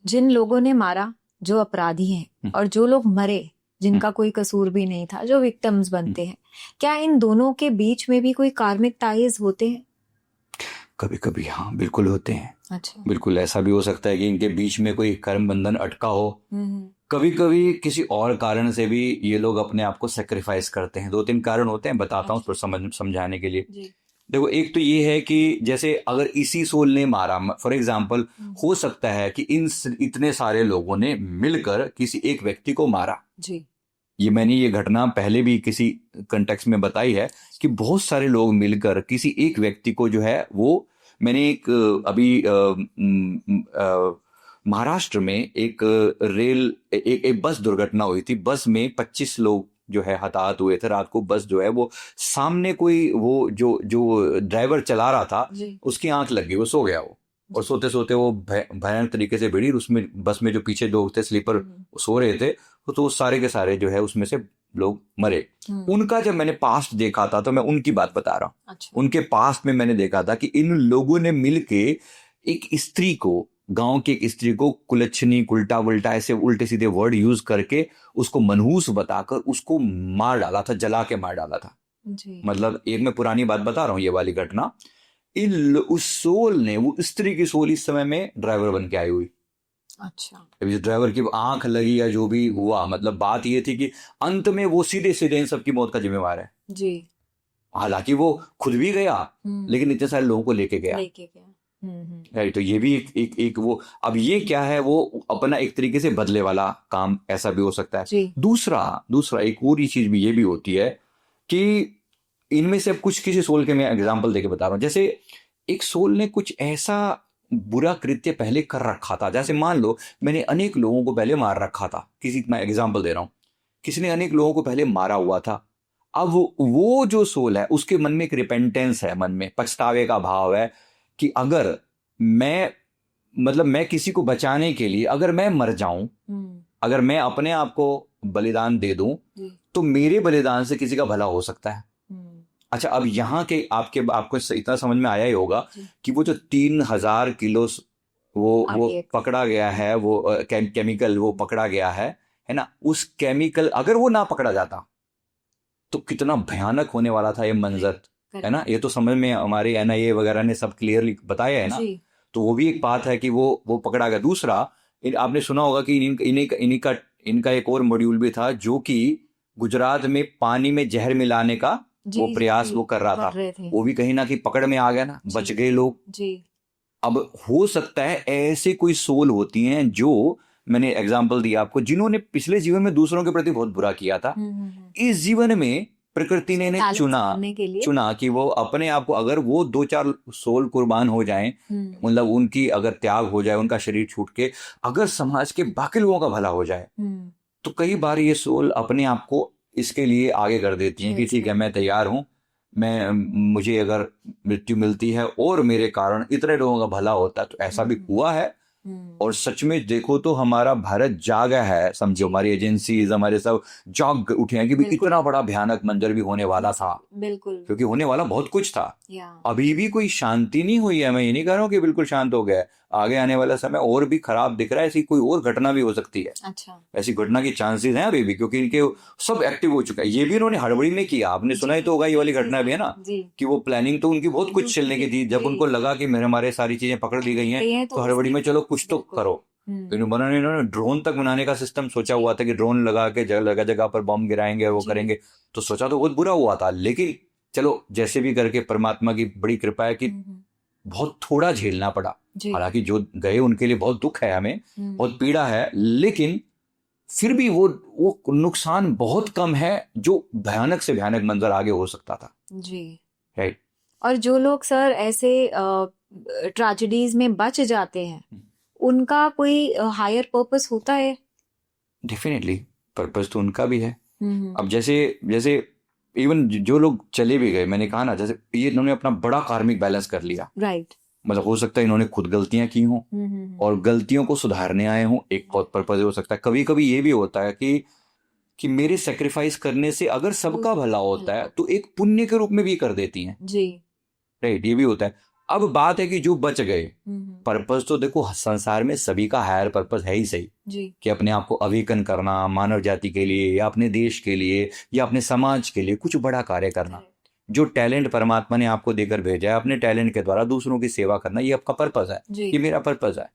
जिन लोगों ने मारा, जो अपराधी हैं, और जो लोग मरे जिनका कोई कसूर भी नहीं था, जो विक्टिम्स बनते हैं, क्या इन दोनों के बीच में भी कोई कार्मिक टाइज होते हैं? कभी कभी हाँ, बिल्कुल होते हैं। अच्छा। बिल्कुल ऐसा भी हो सकता है कि इनके बीच में कोई कर्म बंधन अटका हो। कभी कभी किसी और कारण से भी ये लोग अपने आप को सेक्रीफाइस करते हैं। 2-3 कारण होते हैं, बताता हूँ समझाने के लिए। देखो, एक तो ये है कि जैसे अगर इसी सोल ने मारा, फॉर एग्जाम्पल, हो सकता है कि इतने सारे लोगों ने मिलकर किसी एक व्यक्ति को मारा। जी। मैंने ये घटना पहले भी किसी कंटेक्स्ट में बताई है कि बहुत सारे लोग मिलकर किसी एक व्यक्ति को जो है, वो मैंने एक अभी महाराष्ट्र में एक एक बस दुर्घटना हुई थी। बस में 25 लोग जो है हताहत हुए थे। रात को बस जो है वो सामने कोई वो जो ड्राइवर चला रहा था, उसकी आंख लग गई, वो सो गया वो, और सोते सोते वो भयानक तरीके से भिड़ी। उसमें बस में जो पीछे लोग थे स्लीपर सो रहे थे, तो सारे के सारे जो है उसमें से लोग मरे। उनका जब मैंने पास्ट देखा था, तो मैं उनकी बात बता रहा हूँ। अच्छा। उनके पास्ट में मैंने देखा था कि इन लोगों ने मिलके एक स्त्री को, गांव की एक स्त्री को कुलच्छनी, उल्टा वुल्टा ऐसे उल्टे सीधे वर्ड यूज करके उसको मनहूस बताकर उसको मार डाला था, जला के मार डाला था। जी। मतलब एक मैं पुरानी बात बता रहा हूँ, ये वाली घटना। उस सोल ने, वो स्त्री की सोल इस समय में ड्राइवर बन के आई हुई। अच्छा। अभी ड्राइवर की आंख लगी या जो भी हुआ, मतलब बात ये थी कि अंत में वो सीधे सीधे इन सबकी मौत का जिम्मेवार है। जी। हालांकि वो खुद भी गया, लेकिन इतने सारे लोगों को लेके गया। तो ये भी एक वो, अब ये क्या है, वो अपना एक तरीके से बदले वाला काम, ऐसा भी हो सकता है। दूसरा एक और चीज भी ये भी होती है कि इनमें से अब कुछ किसी सोल के मैं एग्जांपल देके बता रहा हूँ। जैसे एक सोल ने कुछ ऐसा बुरा कृत्य पहले कर रखा था, जैसे मान लो मैंने अनेक लोगों को पहले मार रखा था, मैं एग्जांपल दे रहा हूँ, किसी ने अनेक लोगों को पहले मारा हुआ था। अब वो जो सोल है, उसके मन में एक रिपेंटेंस है, मन में पछतावे का भाव है कि अगर मैं किसी को बचाने के लिए अगर मैं मर जाऊं, अगर मैं अपने आप को बलिदान दे दूं, तो मेरे बलिदान से किसी का भला हो सकता है। अच्छा, अब यहाँ के आपको इतना समझ में आया ही होगा कि वो जो 3,000 किलो वो पकड़ा गया है, वो केमिकल वो पकड़ा गया है ना, उस केमिकल अगर वो ना पकड़ा जाता तो कितना भयानक होने वाला था ये मंजर, है ना। ये तो समझ में हमारे NIA वगैरह ने सब क्लियरली बताया है ना। तो वो भी एक बात है कि वो पकड़ा गया। दूसरा, आपने सुना होगा कि इनका एक और मॉड्यूल भी था, जो कि गुजरात में पानी में जहर मिलाने का वो प्रयास वो कर रहा था। वो भी कहीं ना कहीं पकड़ में आ गया ना, बच गए लोग। अब हो सकता है ऐसे कोई सोल होती हैं जो मैंने एग्जाम्पल दिया आपको, जिन्होंने पिछले जीवन में दूसरों के प्रति बहुत बुरा किया था, इस जीवन में प्रकृति ने इन्हें चुना कि वो अपने आप को, अगर वो 2-4 सोल कुर्बान हो जाएं, मतलब उनकी अगर त्याग हो जाए, उनका शरीर छूट के अगर समाज के बाकी लोगों का भला हो जाए, तो कई बार ये सोल अपने आप को इसके लिए आगे कर देती हैं कि ठीक है, मैं तैयार हूं, मुझे अगर मृत्यु मिलती है और मेरे कारण इतने लोगों का भला होता है। तो ऐसा भी हुआ है। और सच में देखो तो हमारा भारत जागा है, समझो, हमारी एजेंसीज, हमारे सब जाग उठे हैं कि भाई इतना बड़ा भयानक मंजर भी होने वाला था। बिल्कुल, क्योंकि होने वाला बहुत कुछ था। अभी भी कोई शांति नहीं हुई है। मैं ये नहीं कह रहा हूँ कि बिल्कुल शांत हो गया, आगे आने वाला समय और भी खराब दिख रहा है, ऐसी कोई और घटना भी हो सकती है। अच्छा, ऐसी घटना की चांसेस हैं अभी भी, क्योंकि इनके सब एक्टिव हो चुका है। ये भी इन्होंने हड़बड़ी में किया, आपने सुना ही तो होगा, ये वाली घटना भी है ना, कि वो प्लानिंग तो उनकी बहुत कुछ चलने की थी, जब उनको लगा कि हमारे सारी चीजें पकड़ ली गई हैं, तो हड़बड़ी में चलो कुछ तो करो। इन्होंने ड्रोन तक बनाने का सिस्टम सोचा हुआ था कि ड्रोन लगा के जगह जगह पर बम गिराएंगे, वो करेंगे। तो सोचा तो बहुत बुरा हुआ था, लेकिन चलो जैसे भी करके परमात्मा की बड़ी कृपा है कि बहुत थोड़ा झेलना पड़ा। हालांकि जो गए उनके लिए बहुत दुख है, हमें बहुत पीड़ा है, लेकिन फिर भी वो नुकसान बहुत कम है जो भयानक से भयानक मंजर आगे हो सकता था। जी, राइट। और जो लोग सर ऐसे ट्रेजेडीज में बच जाते हैं, उनका कोई हायर पर्पस होता है? डेफिनेटली पर्पस तो उनका भी है। अब जैसे इवन जो लोग चले भी गए, मैंने कहा ना, जैसे ये इन्होंने अपना बड़ा कार्मिक बैलेंस कर लिया। राइट। मतलब हो सकता है इन्होंने खुद गलतियां की हों और गलतियों को सुधारने आए हों, एक पर्पज हो सकता है। कभी कभी ये भी होता है कि मेरे सेक्रीफाइस करने से अगर सबका भला होता है तो एक पुण्य के रूप में भी कर देती हैं। जी, राइट, ये भी होता है। अब बात है कि जो बच गए, पर्पस तो देखो संसार में सभी का हायर पर्पस है ही सही जी, कि अपने आप को अवेकन करना, मानव जाति के लिए या अपने देश के लिए या अपने समाज के लिए कुछ बड़ा कार्य करना। जो टैलेंट परमात्मा ने आपको देकर भेजा है, अपने टैलेंट के द्वारा दूसरों की सेवा करना, ये आपका पर्पस है, ये मेरा पर्पस है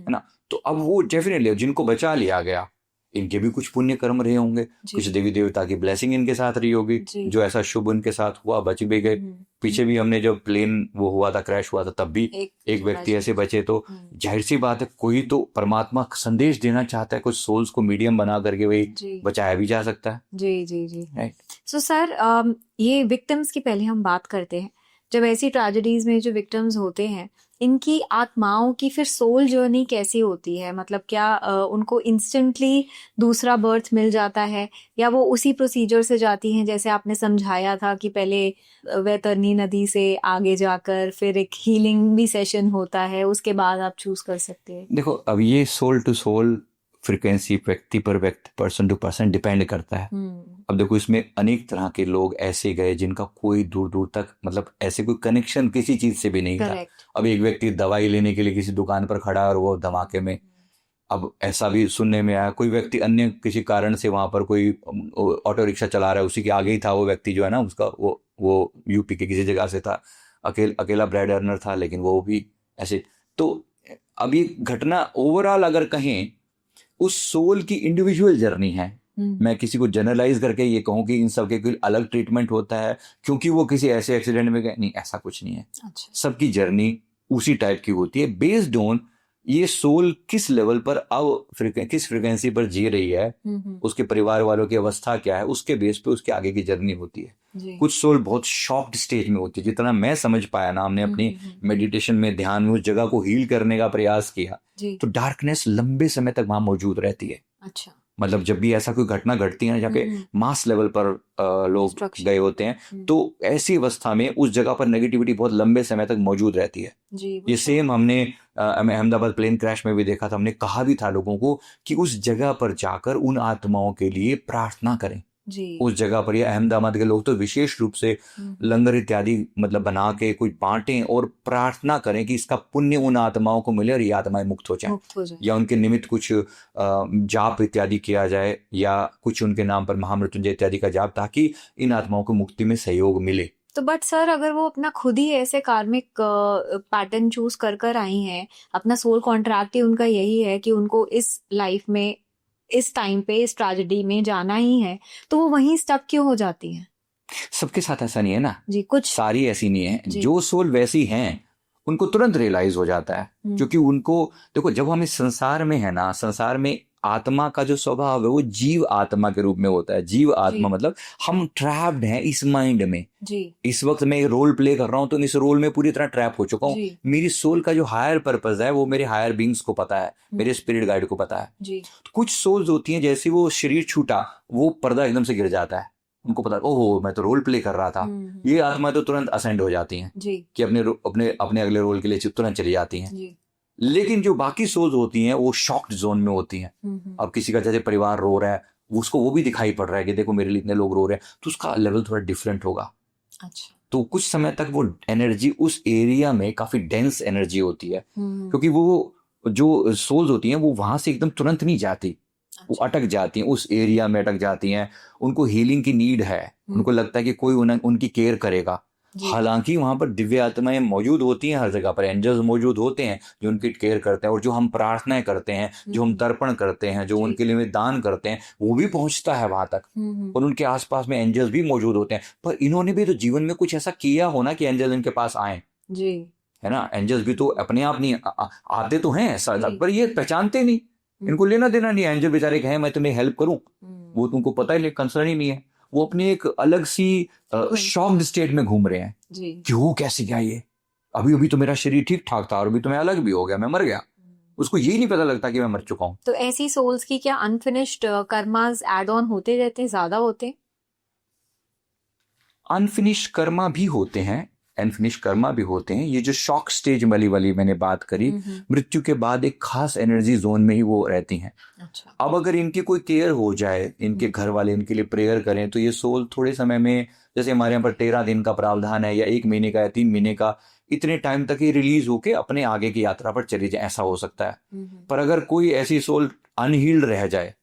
ना। तो अब वो डेफिनेटली जिनको बचा लिया गया, इनके भी कुछ पुण्य कर्म रहे होंगे, कुछ देवी देवता की ब्लेसिंग इनके साथ रही होगी, जो ऐसा शुभ उनके साथ हुआ, बच भी गए। पीछे भी हमने जब प्लेन वो हुआ था, क्रैश हुआ था, तब भी एक व्यक्ति ऐसे बचे। तो जाहिर सी बात है कोई तो परमात्मा संदेश देना चाहता है, कुछ सोल्स को मीडियम बना करके वही बचाया भी जा सकता है। जी जी जी, राइट। सो सर, ये विक्टिम्स की पहले हम बात करते हैं। जब ऐसी ट्रेजेडीज में जो विक्टिम्स होते हैं, इनकी आत्माओं की फिर सोल जर्नी कैसी होती है? मतलब क्या उनको इंस्टेंटली दूसरा बर्थ मिल जाता है, या वो उसी प्रोसीजर से जाती हैं जैसे आपने समझाया था कि पहले वैतरणी नदी से आगे जाकर फिर एक हीलिंग भी सेशन होता है, उसके बाद आप चूज कर सकते हैं? देखो, अब ये सोल टू सोल फ्रिक्वेंसी व्यक्ति पर व्यक्ति, पर्सन टू पर्सन डिपेंड करता है। अब देखो, इसमें अनेक तरह के लोग ऐसे गए जिनका कोई दूर दूर तक, मतलब ऐसे कोई कनेक्शन किसी चीज से भी नहीं था। अब एक व्यक्ति दवाई लेने के लिए किसी दुकान पर खड़ा है और वो धमाके में, अब ऐसा भी सुनने में आया, कोई व्यक्ति अन्य किसी कारण से वहां पर कोई ऑटो रिक्शा चला रहा है, उसी के आगे ही था वो व्यक्ति जो है ना, उसका वो यूपी के किसी जगह से था, अकेला ब्रेड अर्नर था, लेकिन वो भी ऐसे। तो अब ये घटना ओवरऑल अगर कहें, उस सोल की इंडिविजुअल जर्नी है। मैं किसी को जनरलाइज करके ये कहूं कि इन सब के कोई अलग ट्रीटमेंट होता है क्योंकि वो किसी ऐसे एक्सीडेंट में गए, नहीं, ऐसा कुछ नहीं है। अच्छा। सबकी जर्नी उसी टाइप की होती है, बेस्ड ऑन ये सोल किस लेवल पर अब किस फ्रिक्वेंसी पर जी रही है, उसके परिवार वालों की अवस्था क्या है, उसके बेस पे उसके आगे की जर्नी होती है। कुछ सोल बहुत शॉक्ड स्टेज में होती है, जितना मैं समझ पाया ना, हमने अपनी मेडिटेशन में, ध्यान में उस जगह को हील करने का प्रयास किया, तो डार्कनेस लंबे समय तक वहां मौजूद रहती है। अच्छा। मतलब जब भी ऐसा कोई घटना घटती है ना, जहाँ पे मास लेवल पर लोग गए होते हैं, तो ऐसी अवस्था में उस जगह पर नेगेटिविटी बहुत लंबे समय तक मौजूद रहती है। ये सेम हमने अहमदाबाद प्लेन क्रैश में भी देखा था। हमने कहा भी था लोगों को कि उस जगह पर जाकर उन आत्माओं के लिए प्रार्थना करें। उस जगह पर, या अहमदाबाद के लोग तो विशेष रूप से लंगर इत्यादि मतलब बना के कुछ बांटें और प्रार्थना करें कि इसका पुण्य उन आत्माओं को मिले और ये आत्माएं मुक्त हो जाएं। या उनके निमित्त कुछ जाप इत्यादि किया जाए, या कुछ उनके नाम पर महामृत्युंजय इत्यादि का जाप, ताकि इन आत्माओं को मुक्ति में सहयोग मिले। तो बट सर, अगर वो अपना खुद ही ऐसे कार्मिक पैटर्न चूज कर आई हैं, अपना सोल कॉन्ट्रैक्ट ही उनका यही है कि उनको इस लाइफ में, इस टाइम पे, इस ट्रेजेडी में जाना ही है, तो वो वहीं स्टक क्यों हो जाती हैं? सबके साथ ऐसा नहीं है ना जी, कुछ सारी ऐसी नहीं है। जो सोल वैसी हैं उनको तुरंत रियलाइज हो जाता है, क्योंकि उनको देखो जब हम इस संसार में है ना, संसार में आत्मा का जो स्वभाव है वो जीव आत्मा के रूप में होता है। जीव आत्मा मतलब हम ट्रैप्ड हैं इस माइंड में जी। इस वक्त मैं रोल प्ले कर रहा हूं तो इस रोल में पूरी तरह ट्रैप हो चुका हूँ। मेरी सोल का जो हायर पर्पस है वो मेरे हायर बींग्स को पता है, मेरे स्पिरिट गाइड को पता है जी। तो कुछ सोल्स होती हैं जैसे वो शरीर छूटा वो पर्दा एकदम से गिर जाता है, उनको पता ओहो मैं तो रोल प्ले कर रहा था। ये आत्मा तो तुरंत असेंड हो जाती हैं कि अपने अपने अगले रोल के लिए तुरंत चली जाती हैं। लेकिन जो बाकी सोल्स होती हैं वो शॉक्ड जोन में होती हैं। अब किसी का जैसे परिवार रो रहा है उसको वो भी दिखाई पड़ रहा है कि देखो मेरे लिए इतने लोग रो रहे हैं, तो उसका लेवल थोड़ा डिफरेंट होगा। अच्छा। तो कुछ समय तक वो एनर्जी उस एरिया में काफी डेंस एनर्जी होती है, क्योंकि वो जो सोल्स होती हैं वो वहां से एकदम तुरंत नहीं जाती। अच्छा। वो अटक जाती हैं उस एरिया में, अटक जाती हैं, उनको हीलिंग की नीड है, उनको लगता है कि कोई उनकी केयर करेगा। हालांकि वहां पर दिव्य आत्माएं मौजूद होती हैं, हर जगह पर एंजल्स मौजूद होते हैं जो उनकी केयर करते हैं, और जो हम प्रार्थनाएं करते हैं, जो हम तर्पण करते हैं, जो उनके लिए दान करते हैं, वो भी पहुंचता है वहां तक, और उनके आसपास में एंजल्स भी मौजूद होते हैं। पर इन्होंने भी तो जीवन में कुछ ऐसा किया होना कि एंजल्स इनके पास आए, जी है ना। एंजल्स भी तो अपने आप नहीं आते तो हैं पर ये पहचानते नहीं, इनको लेना देना नहीं। एंजल बेचारे कहें मैं तुम्हें हेल्प करूं, वो तुमको पता ही नहीं, कंसर्न ही नहीं है। वो अपने एक अलग सी शॉक्ड स्टेट में घूम रहे हैं जी। कि वो कैसे गया ये, अभी अभी तो मेरा शरीर ठीक ठाक था और अभी तो मैं अलग भी हो गया, मैं मर गया। उसको यही नहीं पता लगता कि मैं मर चुका हूं। तो ऐसी सोल्स की क्या अनफिनिश्ड कर्मास ऐड ऑन होते रहते हैं, ज्यादा होते हैं? अनफिनिश्ड कर्मा भी होते हैं, अनफिनिश्ड कर्मा भी होते हैं। ये जो शॉक स्टेज वाली मैंने बात करी, मृत्यु के बाद एक खास एनर्जी जोन में ही वो रहती हैं। अच्छा। अब अगर इनकी कोई केयर हो जाए, इनके घर वाले इनके लिए प्रेयर करें, तो ये सोल थोड़े समय में, जैसे हमारे यहाँ पर 13 दिन का प्रावधान है या 1 महीने का या 3 महीने का, इतने टाइम तक ये रिलीज होके अपने आगे की यात्रा पर चली जाए, ऐसा हो सकता है। पर अगर कोई ऐसी सोल अनहील्ड रह जाए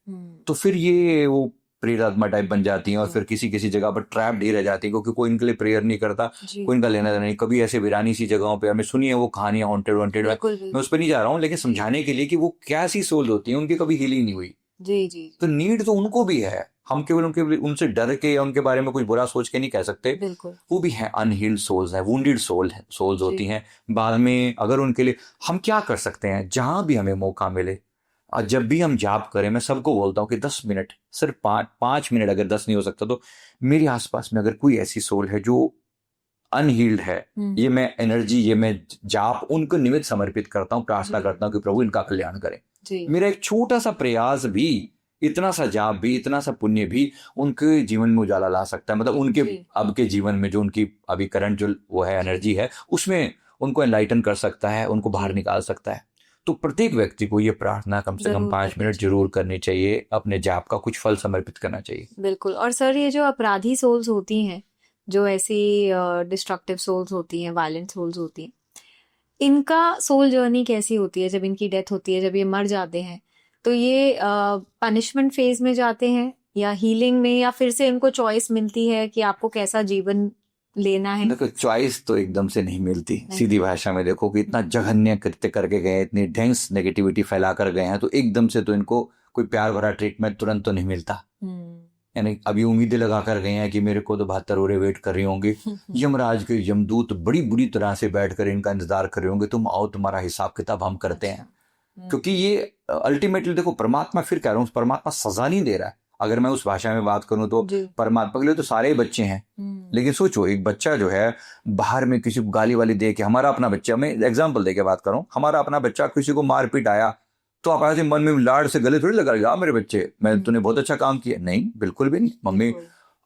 तो फिर ये वो प्रेतात्मा टाइप बन जाती हैं और फिर किसी किसी जगह पर ट्रैप्ड ही रह जाती है, क्योंकि कोई इनके लिए प्रेयर नहीं करता, कोई इनका लेना देना नहीं। कभी ऐसे वीरानी सी जगहों पे हमें सुनी है वो कहानियां, हॉन्टेड, मैं उस पर नहीं जा रहा हूँ, लेकिन समझाने के लिए कि वो क्या सी सोल होती है, उनकी कभी हीलिंग नहीं हुई जी जी। तो नीड तो उनको भी है, हम केवल उनसे डर के या उनके बारे में कुछ बुरा सोच के नहीं कह सकते। वो भी है अनहील्ड सोल्स है, वुंडेड सोल्स होती हैं। बाद में अगर उनके लिए हम क्या कर सकते हैं, जहां भी हमें मौका मिले, और जब भी हम जाप करें, मैं सबको बोलता हूँ कि 10 मिनट, सिर्फ 5 मिनट, अगर 10 नहीं हो सकता तो मेरे आसपास में अगर कोई ऐसी सोल है जो अनहील्ड है, ये मैं एनर्जी, ये मैं जाप उनको निमित्त समर्पित करता हूँ, प्रार्थना करता हूँ कि प्रभु इनका कल्याण करें। मेरा एक छोटा सा प्रयास भी, इतना सा जाप भी, इतना सा पुण्य भी उनके जीवन में उजाला ला सकता है। मतलब उनके अब के जीवन में जो उनकी अभी करंट जो वो है एनर्जी है, उसमें उनको एनलाइटन कर सकता है, उनको बाहर निकाल सकता है। तो प्रत्येक व्यक्ति को ये प्रार्थना कम से कम 5 मिनट जरूर करनी चाहिए, अपने जाप का कुछ फल समर्पित करना चाहिए। बिल्कुल। और सर ये जो अपराधी सोल्स होती हैं, जो ऐसी डिस्ट्रक्टिव सोल्स होती हैं, वायलेंट सोल्स होती हैं, इनका सोल जर्नी कैसी होती है? जब इनकी डेथ होती है, जब ये मर जाते हैं, तो ये पनिशमेंट फेज में जाते हैं या हीलिंग में, या फिर से इनको चॉइस मिलती है कि आपको कैसा जीवन लेना है? देखो चॉइस तो एकदम से नहीं मिलती, सीधी भाषा में देखो कि इतना जघन्य कृत्य करके गए, इतनी डेंस नेगेटिविटी फैला कर गए हैं, तो एकदम से तो इनको कोई प्यार भरा ट्रीटमेंट तुरंत तो नहीं मिलता। यानी अभी उम्मीदें लगा कर गए हैं कि मेरे को तो 72 ओरे वेट कर रही होंगी, यमराज के यमदूत बड़ी बुरी तरह से बैठकर इनका इंतजार कर रहे होंगे, तुम आओ तुम्हारा हिसाब किताब हम करते हैं। क्योंकि ये अल्टीमेटली देखो परमात्मा, फिर कह रहा हूँ, परमात्मा सजा नहीं दे रहा है। अगर मैं उस भाषा में बात करूं तो परमात्मा के लिए तो सारे ही बच्चे हैं, लेकिन सोचो एक बच्चा जो है बाहर में किसी को गाली वाली दे के, हमारा अपना बच्चा, मैं एग्जांपल दे के बात कर रहा हूं, हमारा अपना बच्चा किसी को मार पीट आया तो आप ऐसे मन में लाड से गले थोड़ी लगा मेरे बच्चे, मैं तूने बहुत अच्छा काम किया, नहीं बिल्कुल भी नहीं। मम्मी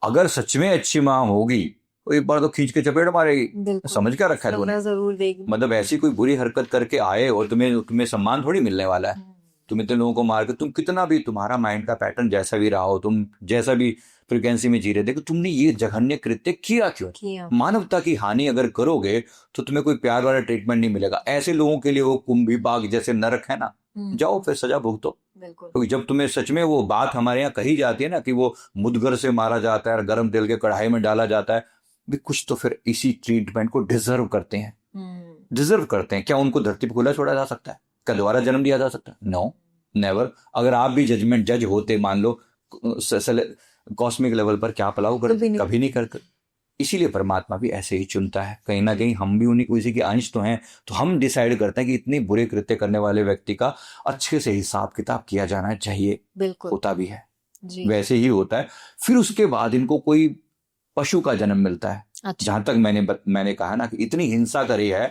अगर सच में अच्छी माँ होगी तो एक बार तो खींच के चपेट मारेगी, समझ क्या रखा है तूने, जरूर देगी। मतलब ऐसी कोई बुरी हरकत करके आए और तुम्हें सम्मान थोड़ी मिलने वाला है। तुम इतने लोगों को मार के, तुम कितना भी, तुम्हारा माइंड का पैटर्न जैसा भी रहा हो, तुम जैसा भी फ्रिक्वेंसी में जी रहे थे, तुमने ये जघन्य कृत्य किया क्यों? मानवता की हानि अगर करोगे तो तुम्हें कोई प्यार वाला ट्रीटमेंट नहीं मिलेगा। ऐसे लोगों के लिए वो कुंभी बाग जैसे नरक है ना, जाओ फिर सजा भुगतो। तो जब तुम्हें सच में वो बात हमारे यहाँ कही जाती है ना कि वो मुदगर से मारा जाता है और गर्म तेल के कढ़ाई में डाला जाता है, भी कुछ तो फिर इसी ट्रीटमेंट को डिजर्व करते हैं, डिजर्व करते हैं। क्या उनको धरती पर खुला छोड़ा जा सकता है? क्या दोबारा जन्म दिया जा सकता है? No, never. अगर आप भी जज होते, मान लो कॉस्मिक लेवल पर, क्या पलाव करते? कभी नहीं करते। इसीलिए परमात्मा भी ऐसे ही चुनता है। कहीं ना कहीं हम भी उन्हीं किसी के अंश तो हैं, तो हम डिसाइड करते हैं कि इतने बुरे कृत्य करने वाले व्यक्ति का अच्छे से हिसाब किताब किया जाना चाहिए। बिल्कुल। होता भी है, जी। वैसे ही होता है। फिर उसके बाद इनको कोई पशु का जन्म मिलता है। अच्छा। जहां तक मैंने कहा ना कि इतनी हिंसा करी है,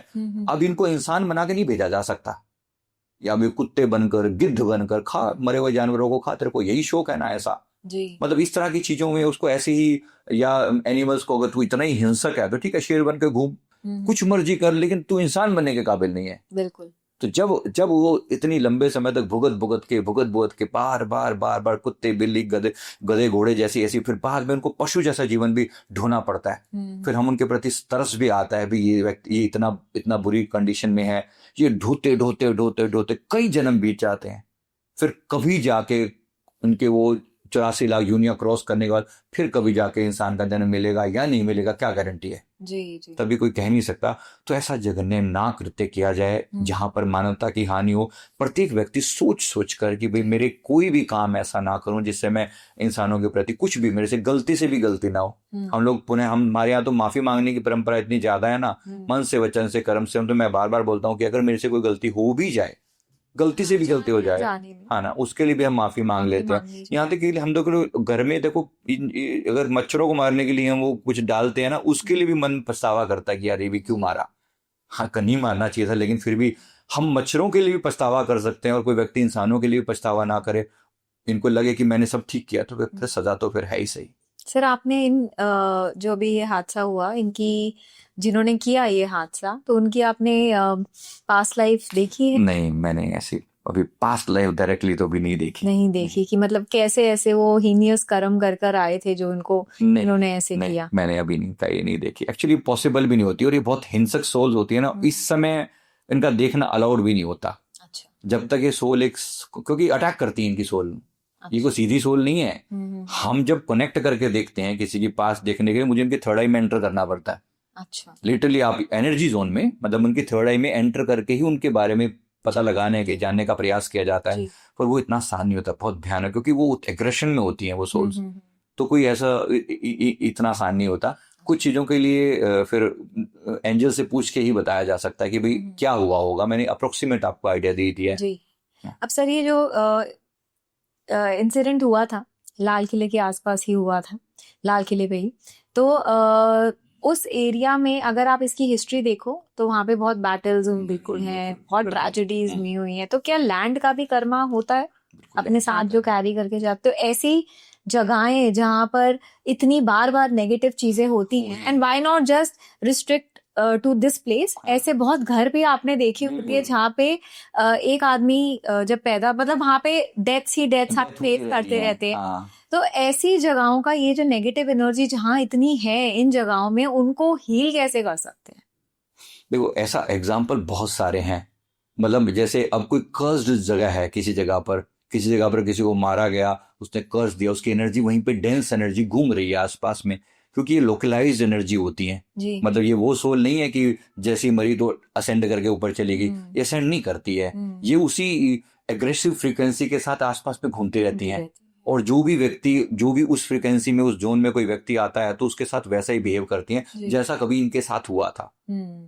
अब इनको इंसान बना के नहीं भेजा जा सकता, या भी कुत्ते बनकर, गिद्ध बनकर खा, मरे हुए जानवरों को खा, तेरे को यही शौक है ना ऐसा। जी। मतलब इस तरह की चीजों में उसको ऐसे ही, या एनिमल्स को अगर तू इतना ही हिंसक है तो ठीक है, शेर बन के घूम, कुछ मर्जी कर, लेकिन तू इंसान बनने के काबिल नहीं है। बिल्कुल। तो जब वो इतनी लंबे समय तक भुगत के बार कुत्ते, बिल्ली, गधे घोड़े जैसी ऐसी, फिर बाद में उनको पशु जैसा जीवन भी ढोना पड़ता है। फिर हम उनके प्रति तरस भी आता है भी, ये व्यक्ति ये इतना बुरी कंडीशन में है, ये ढोते कई जन्म बीत जाते हैं। फिर कभी जाके उनके वो 84 लाख यूनिया क्रॉस करने के बाद फिर कभी जाके इंसान का जन्म मिलेगा या नहीं मिलेगा, क्या गारंटी है? जी। तभी कोई कह नहीं सकता। तो ऐसा जघन्य ना कृत्य किया जाए जहां पर मानवता की हानि हो। प्रत्येक व्यक्ति सोच कर कि भाई मेरे कोई भी काम ऐसा ना करूं जिससे मैं इंसानों के प्रति कुछ भी, मेरे से गलती से भी गलती ना हो। हम लोग हमारे यहाँ तो माफी मांगने की परंपरा इतनी ज्यादा है ना, मन से, वचन से, कर्म से। हम तो मैं बार बार बोलता हूँ कि अगर मेरे से कोई गलती हो भी जाए, गलती से भी गलती हो जाए, हाँ ना, उसके लिए भी हम माफी मांग लेते हैं। यहाँ तक कि हम तो घर में देखो, अगर मच्छरों को मारने के लिए हम वो कुछ डालते हैं ना, उसके लिए भी मन पछतावा करता है कि यार ये भी क्यों मारा। हाँ, नहीं मारना चाहिए था, लेकिन फिर भी हम मच्छरों के लिए भी पछतावा कर सकते हैं, और कोई व्यक्ति इंसानों के लिए भी पछतावा ना करे, इनको लगे कि मैंने सब ठीक किया, तो फिर सजा तो फिर है ही सही। सर, आपने इन जो भी ये हादसा हुआ, इनकी जिन्होंने किया ये हादसा, तो उनकी आपने पास्ट लाइफ देखी है? नहीं, मैंने ऐसी अभी पास्ट लाइफ डायरेक्टली तो भी नहीं देखी कि मतलब कैसे ऐसे वो हीनियस कर्म कर आए थे जो इन्होंने ऐसे किया। मैंने अभी नहीं देखी। एक्चुअली पॉसिबल भी नहीं होती, और ये बहुत हिंसक सोल्स होती है ना, इस समय इनका देखना अलाउड भी नहीं होता। अच्छा। जब तक ये सोल क्योंकि अटैक करती है इनकी सोल। ये कोई सीधी सोल नहीं है। हम जब कनेक्ट करके देखते हैं किसी के पास देखने के लिए, मुझे उनके थर्ड आई में एंटर करना पड़ता है। अच्छा। लिटरली आप एनर्जी जोन में, मतलब उनकी थर्ड आई में एंटर करके ही उनके बारे में पता लगाने के, जानने का प्रयास किया जाता है। पर वो इतना आसान नहीं होता, बहुत भयानक, क्योंकि वो एग्रेशन में होती हैं वो सोल्स। तो कोई ऐसा इतना आसान नहीं होता। कुछ चीजों के लिए फिर एंजल से पूछ के ही बताया जा सकता है कि भाई क्या हुआ होगा। मैंने अप्रोक्सीमेट आपको आइडिया दी थी। जी। अब सर, ये जो इंसिडेंट हुआ था, लाल किले के आसपास ही हुआ था, लाल किले पे ही, तो उस एरिया में अगर आप इसकी हिस्ट्री देखो तो वहां पे बहुत बैटल्स बिल्कुल हैं, बहुत ट्रेजेडीज भी हुई हैं। तो क्या लैंड का भी कर्मा होता है अपने साथ जो कैरी करके जाते हो? ऐसी जगहें जहां पर इतनी बार नेगेटिव चीजें होती हैं, and why not just restrict to this place? ऐसे बहुत घर भी आपने देखी होती है जहाँ पे एक आदमी जब पैदा, मतलब वहां पे डेथ्स आप फेस करते रहते हैं। तो ऐसी जगहों का ये जो नेगेटिव एनर्जी जहाँ इतनी है इन जगहों में, उनको हील कैसे कर सकते हैं? देखो, ऐसा एग्जाम्पल बहुत सारे हैं। मतलब जैसे अब कोई कर्स्ड जगह है, किसी जगह पर किसी को मारा गया, उसने कर्स दिया, उसकी एनर्जी वहीं पे डेंस एनर्जी घूम रही है आसपास में, क्योंकि ये लोकलाइज्ड एनर्जी होती है। मतलब ये वो सोल नहीं है कि जैसी मरी तो असेंड करके ऊपर चली गई, ये असेंड नहीं करती है। ये उसी एग्रेसिव फ्रीक्वेंसी के साथ आसपास में घूमती रहती हैं। और जो भी उस फ्रीक्वेंसी में, उस जोन में कोई व्यक्ति आता है तो उसके साथ वैसा ही बिहेव करती हैं जैसा कभी इनके साथ हुआ था।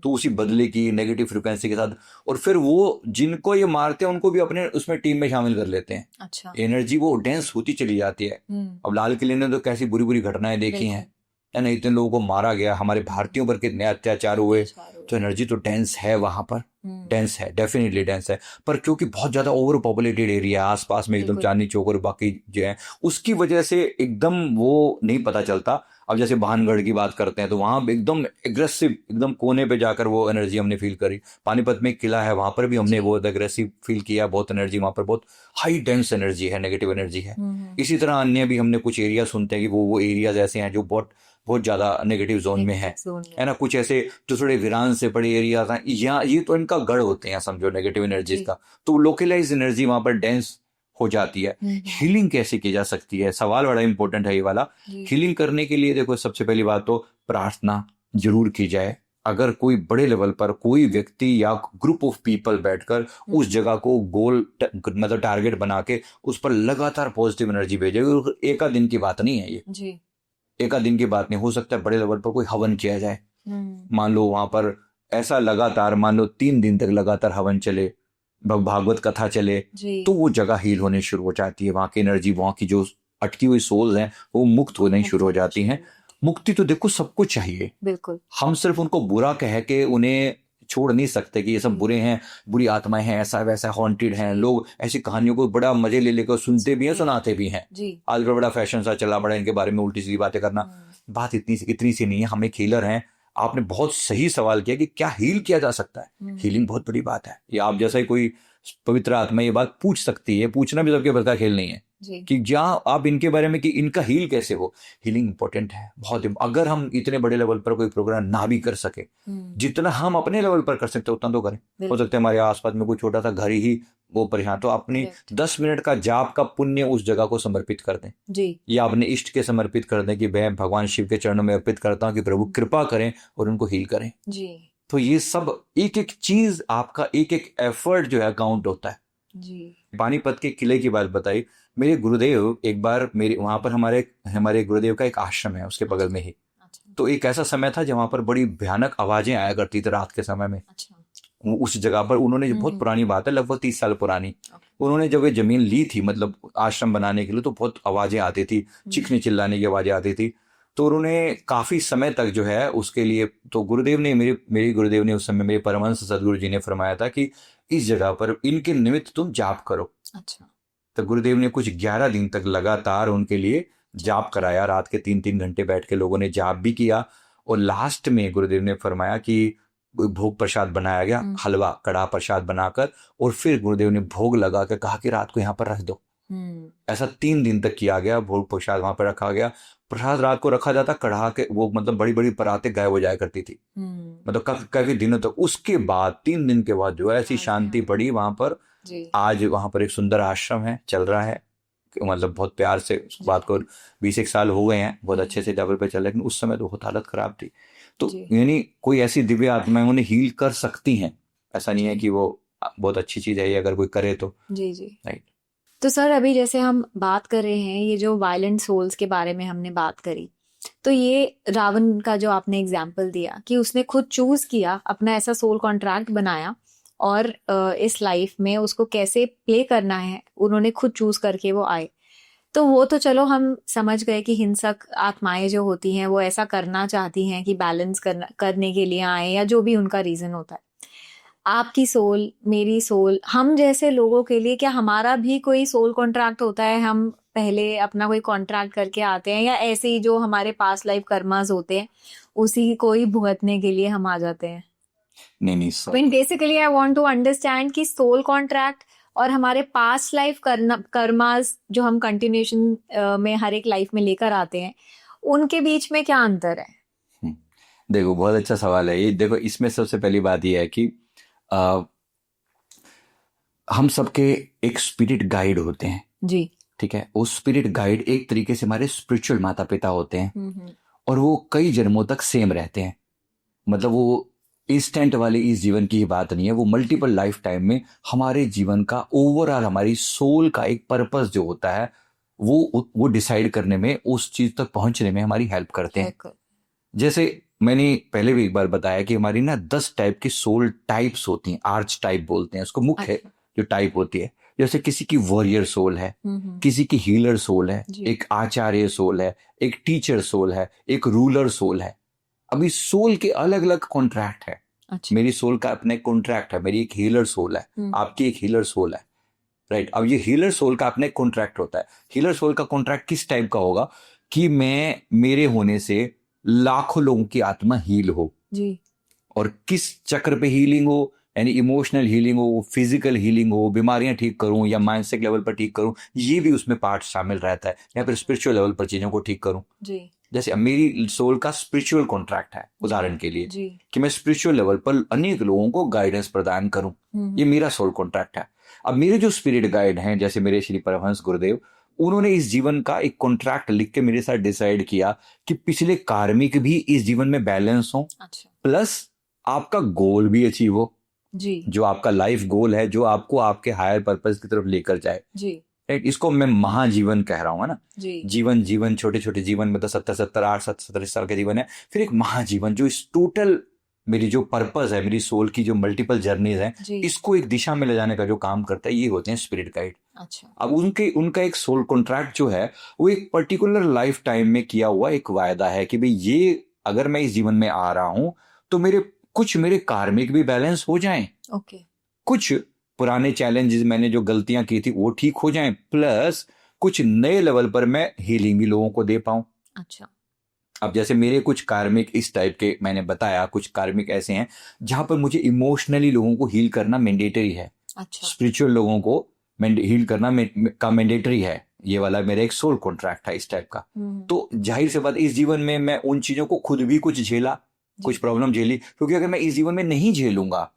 तो उसी बदले की नेगेटिव फ्रीक्वेंसी के साथ, और फिर वो जिनको ये मारते हैं उनको भी अपने उसमें टीम में शामिल कर लेते हैं। अच्छा। एनर्जी वो डेंस होती चली जाती है। अब लाल किले ने तो कैसी बुरी बुरी घटनाएं देखी हैं, है ना, इतने लोगों को मारा गया, हमारे भारतीयों पर कितने अत्याचार हुए। तो एनर्जी तो डेंस है वहां पर, डेंस है, डेफिनेटली डेंस है। पर क्योंकि बहुत ज्यादा ओवर पॉपुलेटेड एरिया आसपास में, एकदम चांदनी चौक और बाकी जो है, उसकी वजह से एकदम वो नहीं पता चलता। अब जैसे भानगढ़ की बात करते हैं तो वहां एकदम एग्रेसिव, एकदम कोने पे जाकर वो एनर्जी हमने फील करी। पानीपत में एक किला है, वहां पर भी हमने बहुत एग्रेसिव फील किया, बहुत एनर्जी वहां पर, बहुत हाई डेंस एनर्जी है, नेगेटिव एनर्जी है। इसी तरह अन्य भी हमने कुछ एरिया सुनते हैं कि वो एरियाज ऐसे हैं जो बहुत ज्यादा नेगेटिव जोन में है ना। कुछ ऐसे जो थोड़े वीरान से पड़े एरियाज हैं, ये तो इनका गढ़ होते हैं समझो नेगेटिव एनर्जीज का। तो लोकलाइज एनर्जी वहां पर डेंस हो जाती है। हीलिंग कैसे की जा सकती है, सवाल बड़ा इंपॉर्टेंट है ये वाला। हीलिंग करने के लिए देखो, सबसे पहली बात तो प्रार्थना जरूर की जाए। अगर कोई बड़े लेवल पर कोई व्यक्ति या ग्रुप ऑफ पीपल बैठकर उस जगह को गोल मतलब टारगेट बना के उस पर लगातार पॉजिटिव एनर्जी भेजे, एक आध दिन की बात नहीं है ये। एक आध दिन की बात नहीं, हो सकता है बड़े लेवल पर कोई हवन किया जाए, मान लो वहां पर ऐसा लगातार, मान लो 3 दिन तक लगातार हवन चले, भागवत कथा चले, तो वो जगह हील होने शुरू हो जाती है। वहां की एनर्जी, वहां की जो अटकी हुई सोल्स हैं वो मुक्त होने शुरू हो जाती हैं। मुक्ति तो देखो सबको चाहिए, बिल्कुल। हम सिर्फ उनको बुरा कह के उन्हें छोड़ नहीं सकते कि ये सब बुरे हैं, बुरी आत्माएं हैं, ऐसा वैसा, हॉन्टेड हैं। लोग ऐसी कहानियों को बड़ा मजे ले लेकर सुनते भी हैं, सुनाते भी हैं। आजकल बड़ा फैशन सा चला बड़ा इनके बारे में उल्टी सीधी बातें करना। बात इतनी सी नहीं है। हम एक हीलर हैं। आपने बहुत सही सवाल किया कि क्या हील किया जा सकता है। हीलिंग बहुत बड़ी बात है। ये आप जैसा ही कोई पवित्र आत्मा ये बात पूछ सकती है। पूछना भी सबके बस का खेल नहीं है कि जहाँ आप इनके बारे में कि इनका हील कैसे हो। हीलिंग इंपॉर्टेंट है बहुत। अगर हम इतने बड़े लेवल पर कोई प्रोग्राम ना भी कर सके, जितना हम अपने लेवल पर कर सकते उतना तो करें। हो सकता है हमारे आसपास में कोई छोटा सा घर ही वो परेशान, तो अपनी 10 मिनट का जाप का पुण्य उस जगह को समर्पित कर दें जी, या अपने इष्ट के समर्पित कर दें कि मैं भगवान शिव के चरणों में अर्पित करता हूँ कि प्रभु कृपा करें और उनको हील करें जी। तो ये सब एक एक चीज, आपका एक एक एफर्ट जो है काउंट होता है जी। पानीपत के किले की बात बताई। मेरे गुरुदेव एक बार मेरे वहां पर हमारे गुरुदेव का एक आश्रम है उसके बगल में ही। तो एक ऐसा समय था जब वहां पर बड़ी भयानक आवाजें आया करती थी रात के समय में। उस जगह पर उन्होंने, बहुत पुरानी बात है, लगभग 30 साल पुरानी, उन्होंने जब ये जमीन ली थी मतलब आश्रम बनाने के लिए, तो बहुत आवाजें आती थी, चीखने चिल्लाने की आवाजें आती थी। तो उन्होंने काफी समय तक जो है उसके लिए, तो गुरुदेव ने मेरे गुरुदेव ने उस समय, मेरे परमहंस सदगुरु जी ने फरमाया था कि इस जगह पर इनके निमित्त तुम जाप करो। अच्छा। तो गुरुदेव ने कुछ 11 दिन तक लगातार उनके लिए जाप कराया। रात के 3-3 घंटे बैठ के लोगों ने जाप भी किया। और लास्ट में गुरुदेव ने फरमाया कि भोग प्रसाद बनाया गया, हलवा कड़ा प्रसाद बनाकर, और फिर गुरुदेव ने भोग लगा कर कहा कि रात को यहाँ पर रख दो। ऐसा 3 दिन तक किया गया। भोग प्रसाद वहां पर रखा गया। प्रसाद रात को रखा जाता, कढ़ा के वो मतलब बड़ी बड़ी पराते गायब हो जाया करती थी, मतलब काफी दिनों तक। उसके बाद 3 दिन के बाद जो है ऐसी शांति पड़ी वहां पर। आज वहां पर एक सुंदर आश्रम है, चल रहा है, मतलब बहुत प्यार से। उस बात को 20 साल हो गए हैं, बहुत अच्छे से लेवल पे चल रहा है। लेकिन उस समय तो बहुत हालत खराब थी। तो यानी कोई ऐसी दिव्य आत्माएं उन्हें हील कर सकती हैं। ऐसा नहीं है कि वो बहुत अच्छी चीज है ये अगर कोई करे तो। जी जी, राइट। तो सर अभी जैसे हम बात कर रहे हैं ये जो वायलेंट सोल्स के बारे में हमने बात करी, तो ये रावण का जो आपने एग्जाम्पल दिया कि उसने खुद चूज किया, अपना ऐसा सोल कॉन्ट्रैक्ट बनाया और इस लाइफ में उसको कैसे प्ले करना है उन्होंने खुद चूज करके वो आए। तो वो तो चलो हम समझ गए कि हिंसक आत्माएं जो होती हैं वो ऐसा करना चाहती हैं कि बैलेंस करने के लिए आए, या जो भी उनका रीजन होता है। आपकी सोल, मेरी सोल, हम जैसे लोगों के लिए क्या हमारा भी कोई सोल कॉन्ट्रैक्ट होता है? हम पहले अपना कोई कॉन्ट्रैक्ट करके आते हैं, या ऐसे ही जो हमारे पास्ट लाइफ कर्मास होते हैं उसी को ही भुगतने के लिए हम आ जाते हैं? नहीं basically I want to understand कि सोल कॉन्ट्रैक्ट और हमारे पास्ट लाइफ कर्मास जो हम कंटिन्यूएशन में हर एक लाइफ में लेकर आते हैं, उनके बीच में क्या अंतर है? देखो बहुत अच्छा सवाल है ये। देखो इसमें सबसे पहली बात ये है कि हम सबके एक स्पिरिट गाइड होते हैं जी, ठीक है। वो स्पिरिट गाइड एक तरीके से हमारे स्पिरिचुअल माता पिता होते हैं, और वो कई जन्मों तक सेम रहते हैं। मतलब वो इंस्टेंट वाली इस जीवन की ही बात नहीं है, वो मल्टीपल लाइफ टाइम में हमारे जीवन का ओवरऑल, हमारी सोल का एक पर्पस जो होता है वो डिसाइड करने में, उस चीज तक पहुंचने में हमारी हेल्प करते हैं। जैसे मैंने पहले भी एक बार बताया कि हमारी ना 10 टाइप की सोल टाइप्स होती हैं, आर्च टाइप बोलते हैं उसको, मुख्य जो टाइप होती है। जैसे किसी की वॉरियर सोल है, किसी की हीलर सोल है, एक आचार्य सोल है, एक टीचर सोल है, एक रूलर सोल है। अभी सोल के अलग अलग कॉन्ट्रैक्ट है। अच्छा। मेरी सोल का अपना एक कॉन्ट्रैक्ट है, मेरी एक हीलर सोल है, आपकी एक हीलर सोल है, राइट। अब ये हीलर सोल का अपना एक कॉन्ट्रैक्ट होता है। हीलर सोल का कॉन्ट्रैक्ट किस टाइप का होगा कि मेरे होने से लाखों लोगों की आत्मा हील हो जी, और किस चक्र पे हीलिंग हो, यानी इमोशनल हीलिंग हो, फिजिकल हीलिंग हो, बीमारियां ठीक करूं या मानसिक लेवल पर ठीक करूं, ये भी उसमें पार्ट शामिल रहता है, या फिर स्पिरिचुअल लेवल पर चीजों को ठीक करूं जी। जैसे मेरी सोल का स्पिरिचुअल कॉन्ट्रैक्ट है उदाहरण के लिए जी, कि मैं स्पिरिचुअल लेवल पर अनेक लोगों को गाइडेंस प्रदान करूं, ये मेरा सोल कॉन्ट्रैक्ट है। अब मेरे जो स्पिरिट गाइड हैं, जैसे मेरे श्री परमहंस गुरुदेव, उन्होंने इस जीवन का एक कॉन्ट्रैक्ट लिख के मेरे साथ डिसाइड किया कि पिछले कार्मिक भी इस जीवन में बैलेंस हो, प्लस आपका गोल भी अचीव हो जी, जो आपका लाइफ गोल है, जो आपको आपके हायर पर्पस की तरफ लेकर जाए जी। राइट, इसको मैं महाजीवन कह रहा हूँ, है ना। जी जीवन छोटे छोटे जीवन, मतलब 70 साल का जीवन है, फिर एक महाजीवन जो इस टोटल मेरी जो पर्पस है, मेरी सोल की जो मल्टीपल जर्नीज है, जी इसको एक दिशा में ले जाने का जो काम करता है, ये होते हैं स्पिरिट गाइड। अच्छा अब उनका एक सोल कॉन्ट्रैक्ट जो है वो एक पर्टिकुलर लाइफ टाइम में किया हुआ एक वायदा है कि भाई ये अगर मैं इस जीवन में आ रहा हूं तो मेरे कार्मिक भी बैलेंस हो जाएं, ओके कुछ पुराने चैलेंजेस, मैंने जो गलतियां की थी वो ठीक हो जाएं, प्लस कुछ नए लेवल पर मैं हीलिंग भी लोगों को दे पाऊं। अच्छा अब जैसे मेरे कुछ कार्मिक इस टाइप के मैंने बताया, कुछ कार्मिक ऐसे हैं जहां पर मुझे इमोशनली लोगों को हील करना मैंडेटरी है, अच्छा स्पिरिचुअल लोगों को हील करना का मैंडेटरी है। ये वाला मेरा एक सोल कॉन्ट्रैक्ट था इस टाइप का। तो जाहिर सी बात, इस जीवन में मैं उन चीजों को खुद भी कुछ झेला, कुछ प्रॉब्लम झेली, क्योंकि अगर मैं इस जीवन में नहीं झेलूंगा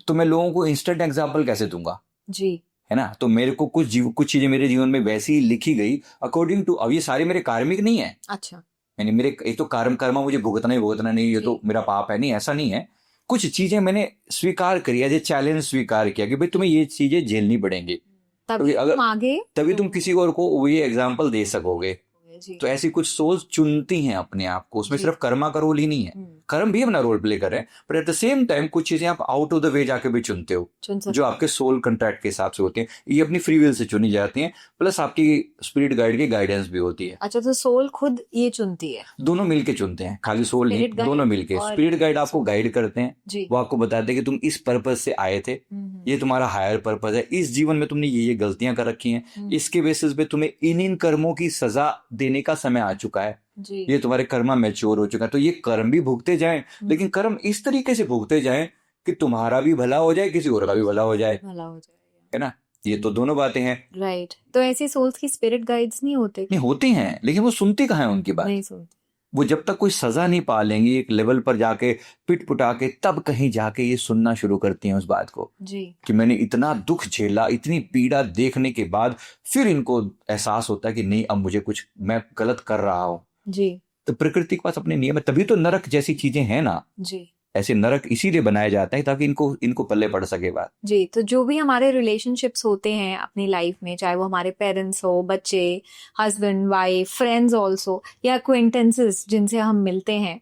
तो मैं लोगों को इंस्टेंट एग्जाम्पल कैसे दूंगा, जी है ना। तो मेरे को कुछ चीजें मेरे जीवन में वैसी ही लिखी गई अकॉर्डिंग टू, अब ये सारे मेरे कार्मिक नहीं है, अच्छा यानी मेरे एक तो कर्मा मुझे भुगतना नहीं, ये तो मेरा पाप है, नहीं, ऐसा नहीं है। कुछ चीजें मैंने स्वीकार करी, एज ए चैलेंज स्वीकार किया कि भाई तुम्हें ये चीजें झेलनी पड़ेंगी, तभी तुम आगे तभी तुम किसी और को ये एग्जाम्पल दे सकोगे। जी तो ऐसी कुछ सोल्स चुनती हैं अपने आप को, उसमें जी। सिर्फ कर्मा का रोल ही नहीं है, कर्म भी अपना रोल प्ले कर रहे हैं, but at the same time कुछ चीजें आप आउट ऑफ द वे जाके भी चुनते हो, चुन सकते जो आपके सोल कंट्रैक्ट के हिसाब से होती हैं, ये अपनी फ्री विल से चुनी जाती हैं, प्लस आपकी स्पिरिट गाइड की गाइडेंस भी होती है। अच्छा तो सोल खुद ये चुनती है, दोनों मिलके चुनते हैं, खाली सोल नहीं, Spirit guide दोनों मिलके। और स्पिरिट गाइड आपको गाइड करते हैं, जी वो आपको बताते हैं कि तुम इस पर्पस से आए थे, ये तुम्हारा हायर पर्पस है, इस जीवन में तुमने ये गलतियां कर रखी हैं, इसके बेसिस पे तुम्हें इन कर्मों की सजा देने का समय आ चुका है, जी ये तुम्हारे कर्मा मैच्योर हो चुका है, तो ये कर्म भी भुगते जाएं, लेकिन कर्म इस तरीके से भुगते जाएं कि तुम्हारा भी भला हो जाए, किसी और का भी भला हो जाए, भला हो जाएगा, है ना। ये तो दोनों बातें हैं। राइट। तो ऐसे सोल्स की स्पिरिट गाइड्स नहीं होते? नहीं, होती हैं, लेकिन वो सुनती कहाँ है उनकी बात, नहीं सुनते। वो जब तक कोई सजा नहीं पालेंगी एक लेवल पर जाके पिट पुटा के, तब कहीं जाके ये सुनना शुरू करती हैं उस बात को, जी कि मैंने इतना दुख झेला, इतनी पीड़ा देखने के बाद फिर इनको एहसास होता है कि नहीं, अब मुझे कुछ, मैं गलत कर रहा हूँ। जी तो प्रकृति के पास अपने नियम है, तभी तो नरक जैसी चीजें हैं ना, जी ऐसे नरक इसीलिए बनाया जाता है ताकि इनको पल्ले पड़ सके बात। जी। तो जो भी हमारे रिलेशनशिप्स होते हैं अपनी लाइफ में, चाहे वो हमारे पेरेंट्स हो, बच्चे, हस्बैंड वाइफ, फ्रेंड्स ऑल्सो, या एक्वेंटेंसेस जिनसे हम मिलते हैं,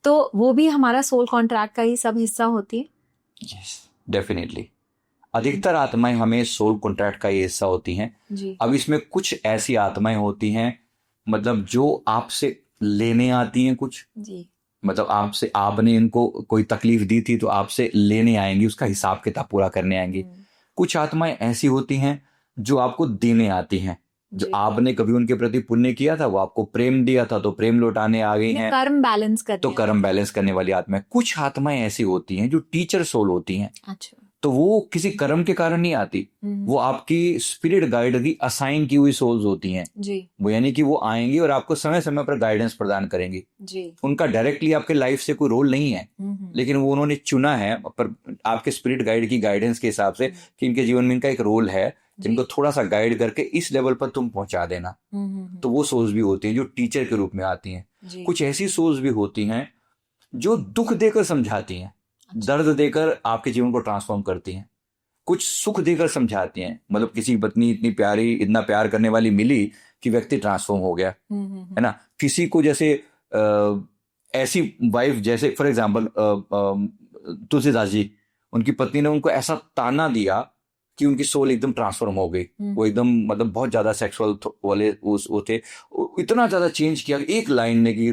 तो वो भी हमारा सोल कॉन्ट्रैक्ट का ही सब हिस्सा होती है। Yes, definitely. अधिकतर आत्माएं हमें सोल कॉन्ट्रैक्ट का ये हिस्सा होती हैं। जी अब इसमें कुछ ऐसी आत्माएं होती हैं, मतलब जो आपसे लेने आती हैं कुछ, जी मतलब आपने इनको कोई तकलीफ दी थी तो आपसे लेने आएंगी, उसका हिसाब किताब पूरा करने आएंगी। कुछ आत्माएं ऐसी होती हैं जो आपको देने आती हैं, जो जी। आपने कभी उनके प्रति पुण्य किया था, वो आपको प्रेम दिया था तो प्रेम लौटाने आ गई हैं, कर्म बैलेंस करते तो कर्म बैलेंस करने वाली आत्माएं। कुछ आत्माएं ऐसी होती हैं जो टीचर सोल होती हैं, अच्छा तो वो किसी कर्म के कारण नहीं आती, वो आपकी स्पिरिट गाइड की असाइन की हुई सोल्स होती हैं। जी वो यानी कि वो आएंगी और आपको समय समय पर गाइडेंस प्रदान करेंगी। जी उनका डायरेक्टली आपके लाइफ से कोई रोल नहीं है, लेकिन वो उन्होंने चुना है पर आपके स्पिरिट गाइड की गाइडेंस के हिसाब से कि इनके जीवन में इनका एक रोल है, जिनको थोड़ा सा गाइड करके इस लेवल पर तुम पहुंचा देना। तो वो सोल्स भी होती हैं जो टीचर के रूप में आती हैं। जी कुछ ऐसी सोल्स भी होती हैं जो दुख देकर समझाती हैं, दर्द देकर आपके जीवन को ट्रांसफॉर्म करती हैं। कुछ सुख देकर समझाती हैं, मतलब किसी पत्नी इतनी प्यारी, इतना प्यार करने वाली मिली कि व्यक्ति ट्रांसफॉर्म हो गया, है ना। किसी को जैसे ऐसी वाइफ, जैसे फॉर एग्जाम्पल तुलसीदास जी, उनकी पत्नी ने उनको ऐसा ताना दिया कि उनकी सोल एकदम ट्रांसफॉर्म हो गई। वो एकदम मतलब बहुत ज्यादा सेक्सुअल वाले वो थे, इतना ज्यादा चेंज किया एक लाइन ने कि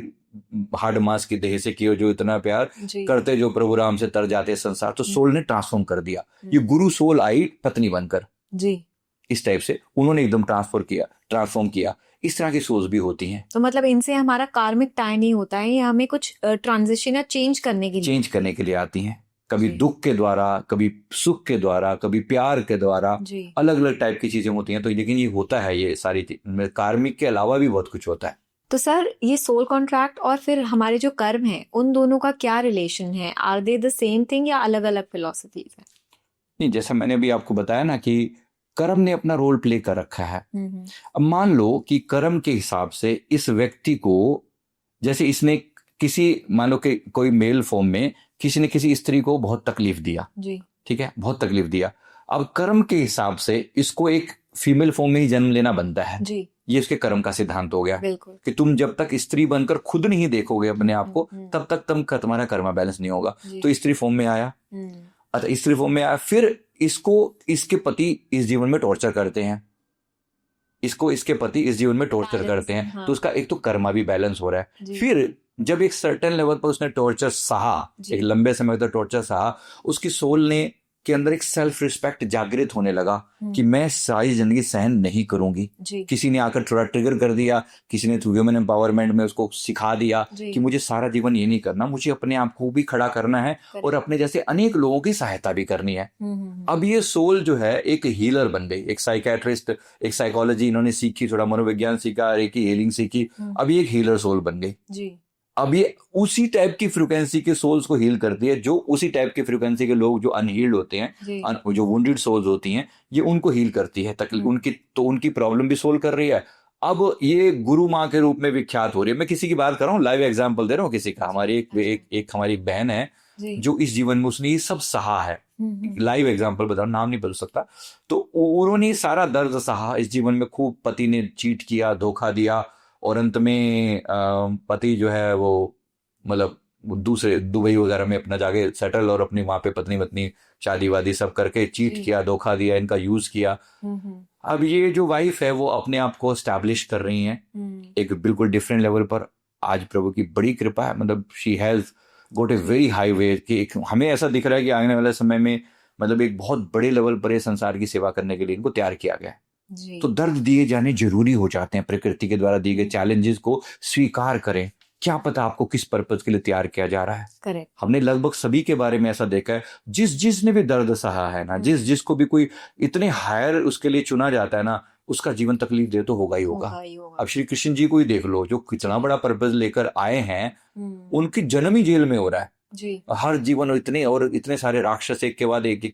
हार्ड मास की देह से कियो जो इतना प्यार करते जो प्रभु राम से तर जाते संसार, तो सोल ने ट्रांसफॉर्म कर दिया। ये गुरु सोल आई पत्नी बनकर, जी इस टाइप से उन्होंने एकदम ट्रांसफॉर्म किया। इस तरह की सोच भी होती हैं। तो मतलब इनसे हमारा कार्मिक टाई नहीं होता है, ये हमें कुछ ट्रांजिशन या चेंज करने के लिए आती हैं, कभी दुख के द्वारा, कभी सुख के द्वारा, कभी प्यार के द्वारा, अलग अलग टाइप की चीजें होती हैं। तो लेकिन ये होता है, ये सारी कार्मिक के अलावा भी बहुत कुछ होता है। तो सर ये सोल कॉन्ट्रैक्ट और फिर हमारे जो कर्म है, उन दोनों का क्या रिलेशन है? Are they the same thing या अलग अलग फिलोसफीज है? नहीं, जैसा मैंने अभी आपको बताया ना कि कर्म ने अपना रोल प्ले कर रखा है। अब मान लो कि कर्म के हिसाब से इस व्यक्ति को, जैसे इसने किसी, मान लो कि कोई मेल फॉर्म में किसी ने किसी स्त्री को बहुत तकलीफ दिया, जी ठीक है, बहुत तकलीफ दिया। अब कर्म के हिसाब से इसको एक फीमेल फॉर्म में ही जन्म लेना बनता है जी ये उसके कर्म का सिद्धांत हो गया बिल्कुल कि तुम जब तक स्त्री बनकर खुद नहीं देखोगे अपने आप को तब तक तुम्हारा कर्मा बैलेंस नहीं होगा। तो स्त्री फॉर्म में आया, अच्छा स्त्री फॉर्म में आया, फिर इसको इसके पति इस जीवन में टॉर्चर करते हैं, इसको इसके पति इस जीवन में टॉर्चर करते हैं। हाँ। तो उसका एक तो कर्मा भी बैलेंस हो रहा है। फिर जब एक सर्टेन लेवल पर उसने टॉर्चर सहा, एक लंबे समय तक टॉर्चर सहा, उसकी सोल ने के अंदर एक सेल्फ रिस्पेक्ट जागृत होने लगा कि मैं सारी जिंदगी सहन नहीं करूंगी। किसी ने आकर थोड़ा ट्रिगर कर दिया, किसी ने थ्रू ह्यूमन एम्पावरमेंट में उसको सिखा दिया कि मुझे सारा जीवन ये नहीं करना, मुझे अपने आप को भी खड़ा करना है और अपने जैसे अनेक लोगों की सहायता भी करनी है। अब ये सोल जो है एक हीलर बन गई, एक साइकेट्रिस्ट, एक साइकोलॉजी इन्होंने सीखी, थोड़ा मनोविज्ञान सीखा, एक हीलिंग सीखी, अब ये एक हीलर सोल बन गई। अब ये उसी टाइप की फ्रिक्वेंसी के सोल्स को हील करती है, जो उसी टाइप की फ्रिक्वेंसी के लोग जो अनहील्ड होते हैं, जो वुंडेड सोल्स होती हैं, ये उनको हील करती है, उनकी प्रॉब्लम भी सोल्व कर रही है। अब ये गुरु माँ के रूप में विख्यात हो रही है। मैं किसी की बात कर रहा हूँ, लाइव एग्जांपल दे रहा हूँ किसी का। हमारी एक हमारी बहन है जो इस जीवन में उसने ये सब सहा है, लाइव एग्जांपल बता, नाम नहीं बदल सकता। तो उन्होंने सारा दर्द सहा इस जीवन में, खूब पति ने चीट किया, धोखा दिया, और अंत में पति जो है वो मतलब दूसरे दुबई वगैरह में अपना जाके सेटल, और अपनी वहां पे पत्नी शादी वादी सब करके चीट किया, धोखा दिया, इनका यूज किया। अब ये जो वाइफ है वो अपने आप को एस्टैब्लिश कर रही है एक बिल्कुल डिफरेंट लेवल पर। आज प्रभु की बड़ी कृपा है, मतलब she has got a very high way कि हमें ऐसा दिख रहा है कि आने वाले समय में मतलब एक बहुत बड़े लेवल पर संसार की सेवा करने के लिए इनको तैयार किया गया है। तो दर्द दिए जाने जरूरी हो जाते हैं। प्रकृति के द्वारा दिए गए चैलेंजेस को स्वीकार करें। क्या पता आपको किस पर्पज के लिए तैयार किया जा रहा है। करेक्ट। हमने लगभग सभी के बारे में ऐसा देखा है, जिसने भी दर्द सहा है ना, जिसको भी कोई इतने हायर उसके लिए चुना जाता है ना, उसका जीवन तकलीफ दे तो होगा ही होगा। अब श्री कृष्ण जी को ही देख लो, जो कितना बड़ा पर्पज लेकर आए हैं, उनकी जन्म ही जेल में हो रहा है जी। हर जीवन और इतने सारे राक्षस एक के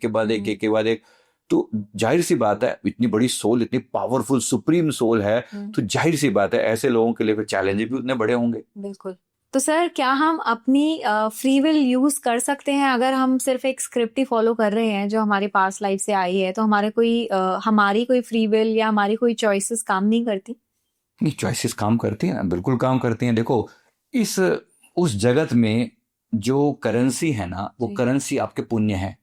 बाद एक। तो जाहिर सी बात है, इतनी बड़ी सोल, इतनी पावरफुल सुप्रीम सोल है, तो जाहिर सी बात है ऐसे लोगों के लिए फिर चैलेंज भी उतने बड़े होंगे। बिल्कुल। तो सर, क्या हम अपनी फ्री विल यूज कर सकते हैं अगर हम सिर्फ एक स्क्रिप्ट ही फॉलो कर रहे हैं जो हमारे पास्ट लाइफ से आई है, तो हमारी कोई फ्री विल या हमारी कोई चॉइसेस काम नहीं करती? नहीं, चॉइसेस काम करती हैं, बिल्कुल काम करती हैं। देखो, उस जगत में जो करेंसी है ना, वो करेंसी आपके पुण्य है।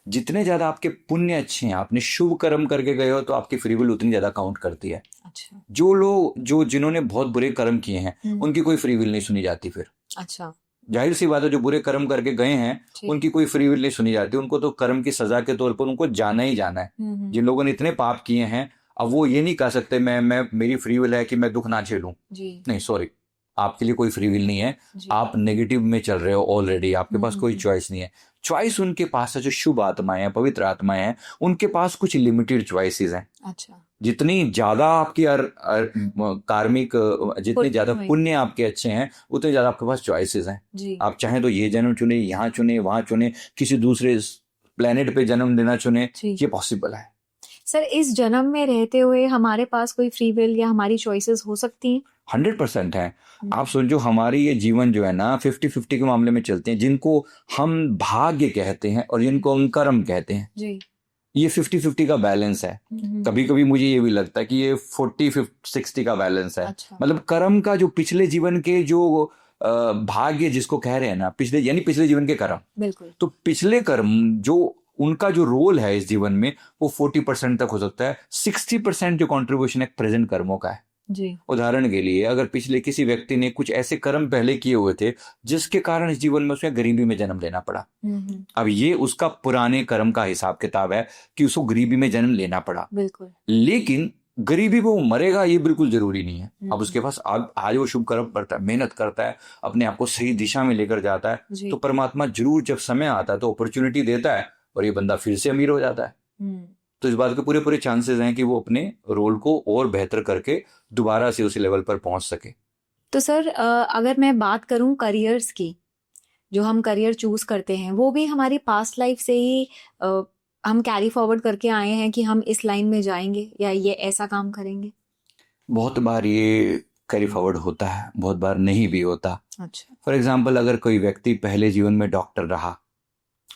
जितने ज्यादा आपके पुण्य अच्छे हैं, आपने शुभ कर्म करके गए हो, तो आपकी फ्री विल उतनी ज्यादा काउंट करती है। अच्छा। जिन्होंने बहुत बुरे कर्म किए हैं, उनकी कोई फ्री विल नहीं सुनी जाती फिर। अच्छा। जाहिर सी बात है, जो बुरे कर्म करके गए हैं उनकी कोई फ्री विल नहीं सुनी जाती। उनको तो कर्म की सजा के तौर पर उनको जाना ही जाना है। जिन लोगों ने इतने पाप किए हैं, अब वो ये नहीं कह सकते मेरी फ्री विल है कि मैं दुख ना झेलूं। नहीं, सॉरी, आपके लिए कोई फ्री विल नहीं है। आप नेगेटिव में चल रहे हो ऑलरेडी, आपके पास कोई चॉइस नहीं है। चॉइस उनके पास है, जो शुभ आत्माएं हैं, पवित्र आत्माएं हैं, उनके पास कुछ लिमिटेड चॉइसेस हैं। अच्छा। जितनी ज्यादा आपकी कार्मिक, जितने ज्यादा पुण्य आपके अच्छे हैं, उतने ज्यादा आपके पास चॉइसेस हैं। आप चाहें तो ये जन्म चुने, यहाँ चुने, वहां चुने, किसी दूसरे प्लेनेट पे जन्म लेना चुने, ये पॉसिबल है। सर, इस जन्म में रहते हुए हमारे पास कोई फ्री विल या हमारी चॉइसेस हो सकती हैं? 100% है। आप सोचो, हमारी ये जीवन जो है ना 50-50 के मामले में चलते हैं, जिनको हम भाग्य कहते हैं और जिनको हम कर्म कहते हैं जी। ये 50-50 का बैलेंस है। कभी कभी मुझे ये भी लगता है कि ये 40-60 का बैलेंस है। अच्छा। मतलब कर्म का जो पिछले जीवन के जो भाग्य जिसको कह रहे हैं ना, पिछले जीवन के कर्म, बिल्कुल। तो पिछले कर्म जो उनका जो रोल है इस जीवन में, वो 40% तक हो सकता है। 60% जो कंट्रीब्यूशन है प्रेजेंट कर्मों का है जी। उदाहरण के लिए, अगर पिछले किसी व्यक्ति ने कुछ ऐसे कर्म पहले किए हुए थे जिसके कारण इस जीवन में उसे गरीबी में जन्म लेना पड़ा, अब ये उसका पुराने कर्म का हिसाब किताब है कि उसको गरीबी में जन्म लेना पड़ा। बिल्कुल। लेकिन गरीबी में वो मरेगा ये बिल्कुल जरूरी नहीं है। अब उसके पास आज वो शुभ कर्म करता है, मेहनत करता है, अपने आप को सही दिशा में लेकर जाता है, तो परमात्मा जरूर जब समय आता है तो अपॉर्चुनिटी देता है और ये बंदा फिर से अमीर हो जाता है। तो इस बात के पूरे चांसेस हैं कि वो अपने रोल को और बेहतर करके दोबारा से उसी लेवल पर पहुंच सके। तो सर, अगर मैं बात करूं करियर्स की, जो हम करियर चूज करते हैं, वो भी हमारी पास्ट लाइफ से ही हम कैरी फॉरवर्ड करके आए हैं कि हम इस लाइन में जाएंगे या ये ऐसा काम करेंगे? बहुत बार ये कैरी फॉरवर्ड होता है, बहुत बार नहीं भी होता। अच्छा। फॉर एग्जाम्पल, अगर कोई व्यक्ति पहले जीवन में डॉक्टर रहा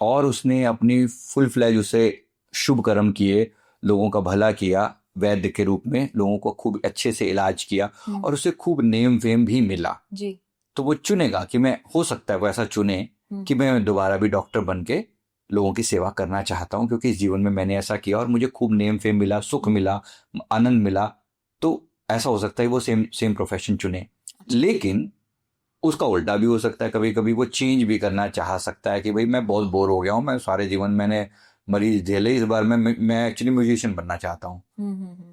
और उसने अपनी फुल फ्लैज उसे शुभ कर्म किए, लोगों का भला किया, वैद्य के रूप में लोगों को खूब अच्छे से इलाज किया और उसे खूब नेम वेम भी मिला जी। तो वो चुनेगा कि मैं, हो सकता है वो ऐसा चुने कि मैं दोबारा भी डॉक्टर बन के लोगों की सेवा करना चाहता हूँ, क्योंकि इस जीवन में मैंने ऐसा किया और मुझे खूब नेम फेम मिला, सुख मिला, आनंद मिला। तो ऐसा हो सकता है वो सेम प्रोफेशन चुने। लेकिन उसका उल्टा भी हो सकता है, कभी कभी वो चेंज भी करना चाह सकता है कि भाई मैं बहुत बोर हो गया हूँ, मैं सारे जीवन मैंने मरीज झेले, इस बार मैं एक्चुअली म्यूजिशियन बनना चाहता हूँ।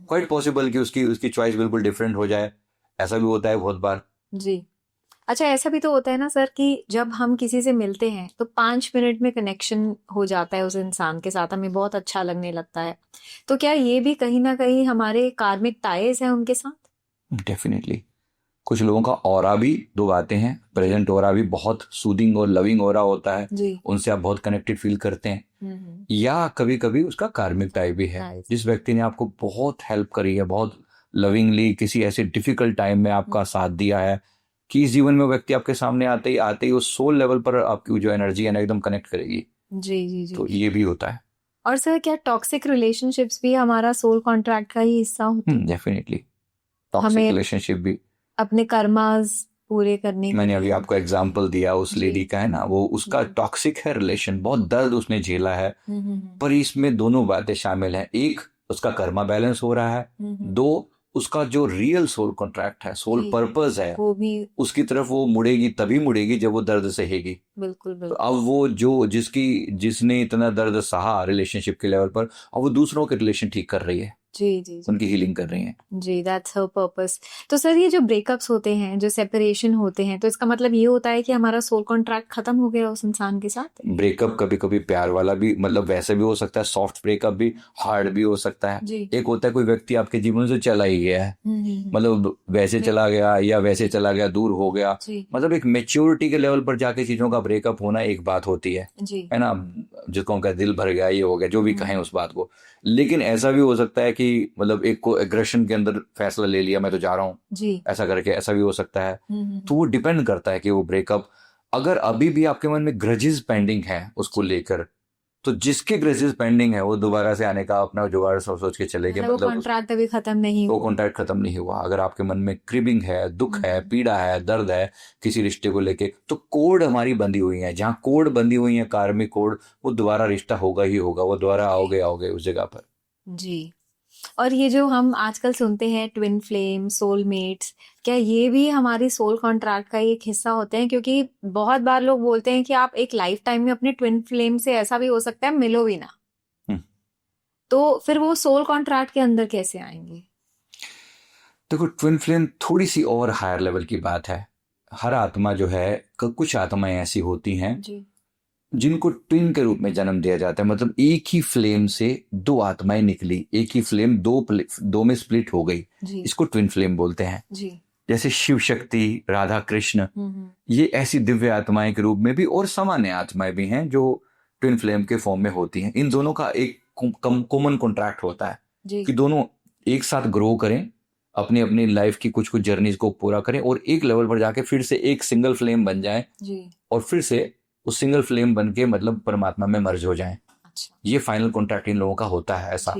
क्वाइट पॉसिबल कि उसकी चॉइस बिल्कुल डिफरेंट हो जाए, ऐसा भी होता है बहुत बार। जी। अच्छा, ऐसा भी तो होता है ना सर कि जब हम किसी से मिलते हैं तो 5 मिनट में कनेक्शन हो जाता है उस इंसान के साथ, हमें बहुत अच्छा लगने लगता है। तो क्या ये भी कहीं ना कहीं हमारे कार्मिक टाइज हैं उनके साथ? डेफिनेटली। कुछ लोगों का ऑरा भी, दो बातें हैं, प्रेजेंट ऑरा भी बहुत सूदिंग और लविंग ऑरा होता है, उनसे आप बहुत कनेक्टेड फील करते हैं। या कभी कभी उसका कार्मिक टाइप भी है, जिस व्यक्ति ने आपको बहुत हेल्प करी है, बहुत लविंगली किसी ऐसे डिफिकल्ट टाइम में आपका साथ दिया है कि इस जीवन में व्यक्ति आपके सामने आते ही उस सोल लेवल पर आपकी जो एनर्जी है ना एकदम कनेक्ट करेगी। जी जी जी। तो ये भी होता है। और सर क्या टॉक्सिक रिलेशनशिप्स भी हमारा सोल कॉन्ट्रैक्ट का ही हिस्सा होते हैं? डेफिनेटली। टॉक्सिक रिलेशनशिप भी अपने कर्मास पूरे करने के मैंने लिए, अभी आपको एग्जांपल दिया उस लेडी का है ना, वो उसका टॉक्सिक है रिलेशन, बहुत दर्द उसने झेला है, पर इसमें दोनों बातें शामिल हैं। एक, उसका कर्मा बैलेंस हो रहा है, दो, उसका जो रियल सोल कॉन्ट्रैक्ट है, सोल पर्पस है, वो भी उसकी तरफ वो मुड़ेगी, तभी मुड़ेगी जब वो दर्द सहेगी। बिल्कुल तो बिल्कुल। अब वो जिसने इतना दर्द सहा रिलेशनशिप के लेवल पर, अब वो दूसरों के रिलेशन ठीक कर रही है, जी जी जी, उनकी हीलिंग कर रही हैं। जी, दैट्स हर पर्पस। तो सर ये जो ब्रेकअप्स होते हैं, जो सेपरेशन होते हैं, तो इसका मतलब ये होता है कि हमारा सोल कॉन्ट्रैक्ट खत्म हो गया उस इंसान के साथ? ब्रेकअप कभी कभी प्यार वाला भी, मतलब वैसे भी हो सकता है, सॉफ्ट ब्रेकअप भी, हार्ड भी हो सकता है। जी। एक होता है कोई व्यक्ति आपके जीवन से चला ही गया है, मतलब वैसे चला गया या वैसे चला गया, दूर हो गया, मतलब एक मेच्योरिटी के लेवल पर जाके चीजों का ब्रेकअप होना एक बात होती है ना, जिसको हम कहते दिल भर गया, ये हो गया, जो भी कहें उस बात को। लेकिन ऐसा भी हो सकता है कि मतलब एक को एग्रेशन के अंदर फैसला ले लिया, मैं तो जा रहा हूँ ऐसा करके, ऐसा भी हो सकता है। तो वो डिपेंड करता है कि वो ब्रेकअप, अगर अभी भी आपके मन में ग्रजेस पेंडिंग है उसको लेकर, तो जिसके ग्रजेस पेंडिंग है वो दोबारा से आने का अपना जुगाड़ सोच सोच के चलेंगे, मतलब वो कॉन्ट्रैक्ट अभी खत्म नहीं हुआ, वो कॉन्ट्रैक्ट खत्म नहीं हुआ। अगर आपके मन में क्रिबिंग है, दुख है, पीड़ा है, दर्द है किसी रिश्ते को लेके, तो कोड हमारी बंधी हुई है, जहाँ कोड बंधी हुई है, कार्मिक कोड, वो दोबारा रिश्ता होगा ही होगा, वो दोबारा आओगे उस जगह पर। जी। और ये जो हम आजकल सुनते हैं ट्विन फ्लेम, सोलमेट्स, क्या ये भी हमारी सोल कॉन्ट्रैक्ट का एक हिस्सा होते हैं? क्योंकि बहुत बार लोग बोलते हैं कि आप एक लाइफ टाइम में अपने ट्विन फ्लेम से, ऐसा भी हो सकता है, मिलो भी ना, तो फिर वो सोल कॉन्ट्रैक्ट के अंदर कैसे आएंगे? देखो, ट्विन फ्लेम थोड़ी सी और हायर लेवल की बात है। हर आत्मा जो है, कुछ आत्माएं ऐसी होती हैं जिनको ट्विन के रूप में जन्म दिया जाता है, मतलब एक ही फ्लेम से दो आत्माएं निकली, एक ही फ्लेम दो में स्प्लिट हो गई, इसको ट्विन फ्लेम बोलते हैं। जैसे शिव शक्ति, राधा कृष्ण, ये ऐसी दिव्य आत्माएं के रूप में भी, और सामान्य आत्माएं भी हैं जो ट्विन फ्लेम के फॉर्म में होती हैं। इन दोनों का एक कॉमन कॉन्ट्रैक्ट होता है कि दोनों एक साथ ग्रो करें, अपनी अपनी लाइफ की कुछ कुछ जर्नीज को पूरा करें, और एक लेवल पर जाके फिर से एक सिंगल फ्लेम बन जाएं, और फिर से उस सिंगल फ्लेम बन के मतलब परमात्मा में मर्ज हो जाएं। ये फाइनल कॉन्ट्रैक्ट इन लोगों का होता है ऐसा।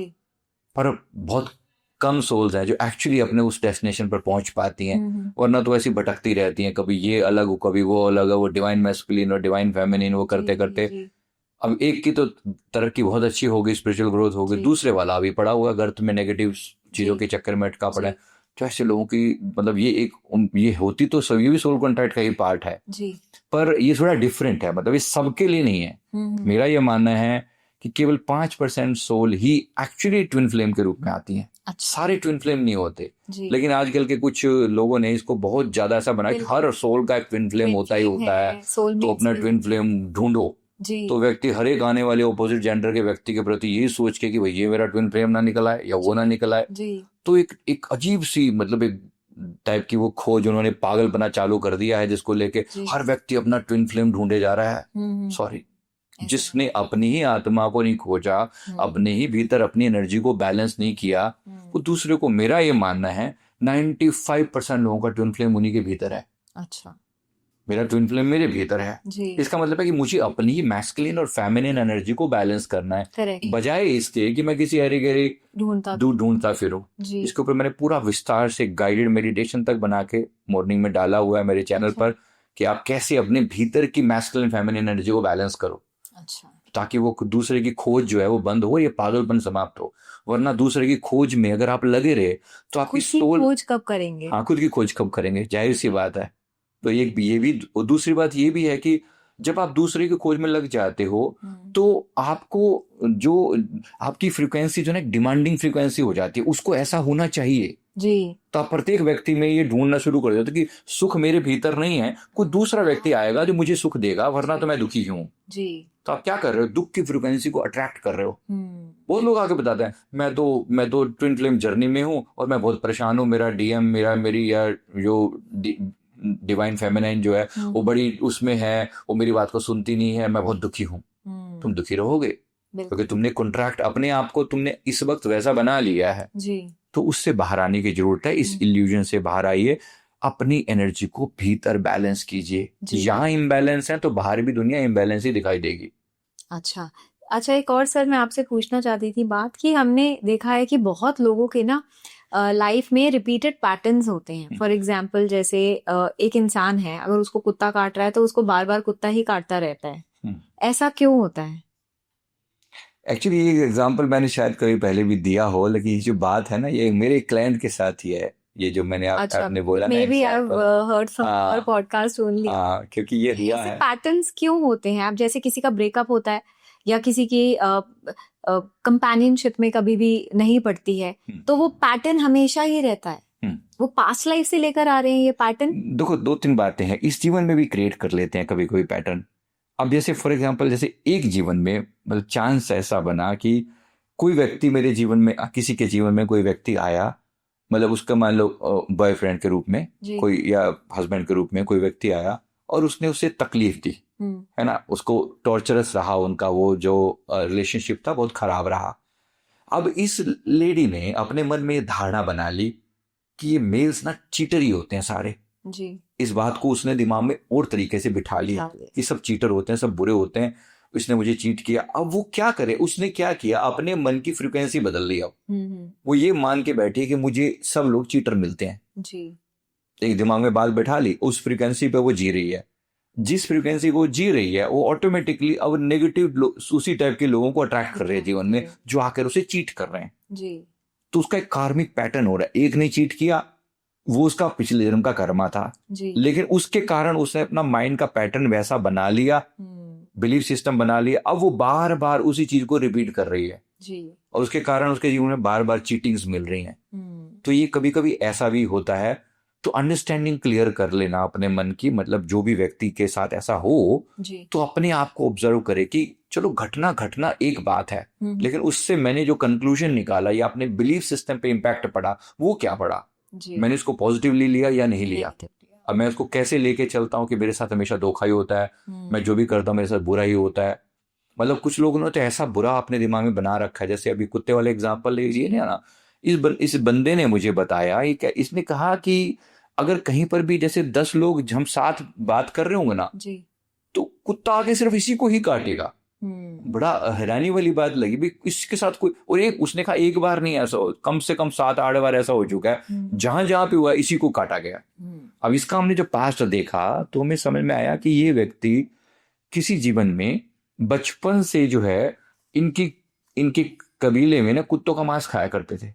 पर बहुत कम सोल्स हैं जो एक्चुअली अपने उस डेस्टिनेशन पर पहुंच पाती हैं, वरना तो ऐसी भटकती रहती हैं, कभी ये अलग हो, कभी वो अलग हो, वो डिवाइन मैस्कुलिन और डिवाइन फेमिनिन वो करते करते अब एक की तो तरक्की बहुत अच्छी होगी, स्पिरिचुअल ग्रोथ होगी, दूसरे वाला अभी पड़ा हुआ गर्त में नेगेटिव चीजों के चक्कर में अटका पड़ा है। तो ऐसे लोगों की मतलब ये होती तो सब, ये भी सोल कॉन्ट्रैक्ट का ही पार्ट है, पर ये थोड़ा डिफरेंट है, मतलब ये सबके लिए नहीं है। मेरा ये मानना है कि केवल 5% सोल ही एक्चुअली ट्विन फ्लेम के रूप में आती हैं। सारे ट्विन फ्लेम नहीं होते, लेकिन आजकल के कुछ लोगों ने इसको बहुत ज्यादा ऐसा बनाया कि हर सोल का एक ट्विन फ्लेम होता ही होता है, तो अपना ट्विन फ्लेम ढूंढो। तो व्यक्ति हर एक आने वाले ऑपोजिट जेंडर के व्यक्ति के प्रति यही सोच के कि भाई ये मेरा ट्विन फ्लेम ना निकला है या वो ना निकला है, तो एक अजीब सी मतलब एक टाइप की वो खोज उन्होंने पागलपना चालू कर दिया है, जिसको लेके हर व्यक्ति अपना ट्विन फ्लेम ढूंढे जा रहा है। सॉरी, जिसने अपनी ही आत्मा को नहीं खोजा, अपने ही भीतर अपनी एनर्जी को बैलेंस नहीं किया, वो दूसरे को, मेरा ये मानना है 95% लोगों का ट्विन फ्लेम उन्हीं के भीतर है। अच्छा, मेरा ट्विन फ्लेम मेरे भीतर है। जी इसका मतलब है कि मुझे अपनी ही मैस्कुलिन और फेमिनिन एनर्जी को बैलेंस करना है, करेक्ट बजाय इसके कि मैं किसी हरी गहरी ढूंढता फिरूं। जी इसके ऊपर मैंने पूरा विस्तार से गाइडेड मेडिटेशन तक बना के मॉर्निंग में डाला हुआ है मेरे चैनल अच्छा पर, कि आप कैसे अपने भीतर की मैस्कुलिन फेमिनिन एनर्जी को बैलेंस करो, अच्छा ताकि वो दूसरे की खोज जो है वो बंद हो, ये पागलपन समाप्त हो। वरना दूसरे की खोज में अगर आप लगे रहे तो आपकी खुद की सोल, खोज कब करेंगे? हाँ, खुद की खोज कब करेंगे, जाहिर सी बात है। तो ये भी, और दूसरी बात ये भी है कि जब आप दूसरे की खोज में लग जाते हो तो आपको जो आपकी फ्रीक्वेंसी जो ना डिमांडिंग फ्रीक्वेंसी हो जाती है, उसको ऐसा होना चाहिए। जी तो आप प्रत्येक व्यक्ति में ये ढूंढना शुरू कर देते हो कि सुख मेरे भीतर नहीं है, कोई दूसरा व्यक्ति आएगा जो मुझे सुख देगा, वरना तो मैं दुखी हूँ। जी तो आप क्या कर रहे हो, दुख की फ्रीक्वेंसी को अट्रैक्ट कर रहे हो। बहुत लोग आके बताते हैं मैं तो ट्विन फ्लेम जर्नी में हूँ और मैं बहुत परेशान हूँ, मेरा डीएम मेरी या जो डिवाइन फेमिनाइन जो है वो बड़ी उसमें है, वो मेरी बात को सुनती नहीं है, मैं बहुत दुखी हूँ। तुम दुखी रहोगे क्योंकि तुमने कॉन्ट्रैक्ट अपने आप को तुमने इस वक्त वैसा बना लिया है। जी तो उससे बाहर आने की जरूरत है, इस इल्यूजन से बाहर आइए, अपनी एनर्जी को भीतर बैलेंस कीजिए। यहाँ इम्बैलेंस है तो बाहर भी दुनिया इम्बैलेंस ही दिखाई देगी। अच्छा अच्छा, एक और सर मैं आपसे पूछना चाहती थी बात कि हमने देखा है कि बहुत लोगों के ना लाइफ में रिपीटेड पैटर्न्स होते हैं। फॉर एग्जाम्पल जैसे एक इंसान है, अगर उसको कुत्ता काट रहा है तो उसको बार बार कुत्ता ही काटता रहता है। ऐसा क्यों होता है? एक्चुअली ये एग्जांपल मैंने शायद कभी पहले भी दिया हो, लेकिन ये जो बात है ना, ये मेरे क्लाइंट के साथ ही है। ये जो मैंने अच्छा, आपने बोला ना, maybe I have heard from हाँ योर पॉडकास्ट ओनली। हाँ, क्योंकि ये रिया ऐसे है। पैटर्न्स क्यों होते हैं? आप जैसे किसी का ब्रेकअप होता है या किसी की कंपेनियनशिप में कभी भी नहीं पड़ती है, तो वो पैटर्न हमेशा ही रहता है। वो पास्ट लाइफ से लेकर आ रहे हैं ये पैटर्न। देखो, दो तीन बातें हैं, इस जीवन में भी क्रिएट कर लेते हैं कभी कोई पैटर्न। अब जैसे फॉर एग्जांपल, जैसे एक जीवन में मतलब चांस ऐसा बना कि कोई व्यक्ति मेरे जीवन में, किसी के जीवन में कोई व्यक्ति आया, मतलब उसका मान लो बॉयफ्रेंड के रूप में कोई या हस्बैंड के रूप में कोई व्यक्ति आया और उसने उसे तकलीफ दी, है ना, उसको टॉर्चरस रहा, उनका वो जो रिलेशनशिप था बहुत खराब रहा। अब इस लेडी ने अपने मन में ये धारणा बना ली कि ये मेल्स ना चीटर ही होते हैं सारे। जी इस बात को उसने दिमाग में और तरीके से बिठा लिया कि सब चीटर होते हैं, सब बुरे होते हैं, इसने मुझे चीट किया। अब वो क्या करे, उसने क्या किया, अपने मन की फ्रीक्वेंसी बदल ली। अब वो ये मान के बैठी कि मुझे सब लोग चीटर मिलते हैं जी। एक दिमाग में बात बैठा ली, उस फ्रीक्वेंसी पे वो जी रही है। जिस फ्रीक्वेंसी को जी रही है वो ऑटोमेटिकली अब नेगेटिव उसी टाइप के लोगों को अट्रैक्ट कर रहे हैं जीवन में, जो आकर उसे चीट कर रहे हैं जी। तो उसका एक कार्मिक पैटर्न हो रहा है। एक ने चीट किया, वो उसका पिछले जन्म का कर्मा था जी। लेकिन उसके कारण उसने अपना माइंड का पैटर्न वैसा बना लिया, बिलीफ सिस्टम बना लिया। अब वो बार बार उसी चीज को रिपीट कर रही है जी। और उसके कारण उसके जीवन में बार बार चीटिंग्स मिल रही हैं। तो ये कभी कभी ऐसा भी होता है। तो अंडरस्टैंडिंग क्लियर कर लेना अपने मन की, मतलब जो भी व्यक्ति के साथ ऐसा हो तो अपने आप को ऑब्जर्व करे कि चलो घटना एक बात है, लेकिन उससे मैंने जो कंक्लूजन निकाला या अपने बिलीफ सिस्टम पे इम्पैक्ट पड़ा, वो क्या पड़ा, मैंने इसको पॉजिटिवली लिया या नहीं लिया। अब मैं उसको कैसे लेके चलता हूँ कि मेरे साथ हमेशा धोखा ही होता है, मैं जो भी करता हूँ मेरे साथ बुरा ही होता है। मतलब कुछ लोगों ने तो ऐसा बुरा अपने दिमाग में बना रखा है। जैसे अभी कुत्ते वाले एग्जाम्पल लीजिए ना, इस बंदे ने मुझे बताया, इसने कहा कि अगर कहीं पर भी जैसे 10 लोग हम साथ बात कर रहे होंगे ना तो कुत्ता आके सिर्फ इसी को ही काटेगा। बड़ा हैरानी वाली बात लगी भी, इसके साथ कोई, और एक उसने कहा एक बार नहीं, ऐसा कम से कम 7-8 बार ऐसा हो चुका है, जहां जहां पे हुआ इसी को काटा गया। अब इसका हमने जो पास्ट देखा तो हमें समझ में आया कि ये व्यक्ति किसी जीवन में बचपन से जो है इनकी कबीले में ना कुत्तों का मांस खाया करते थे।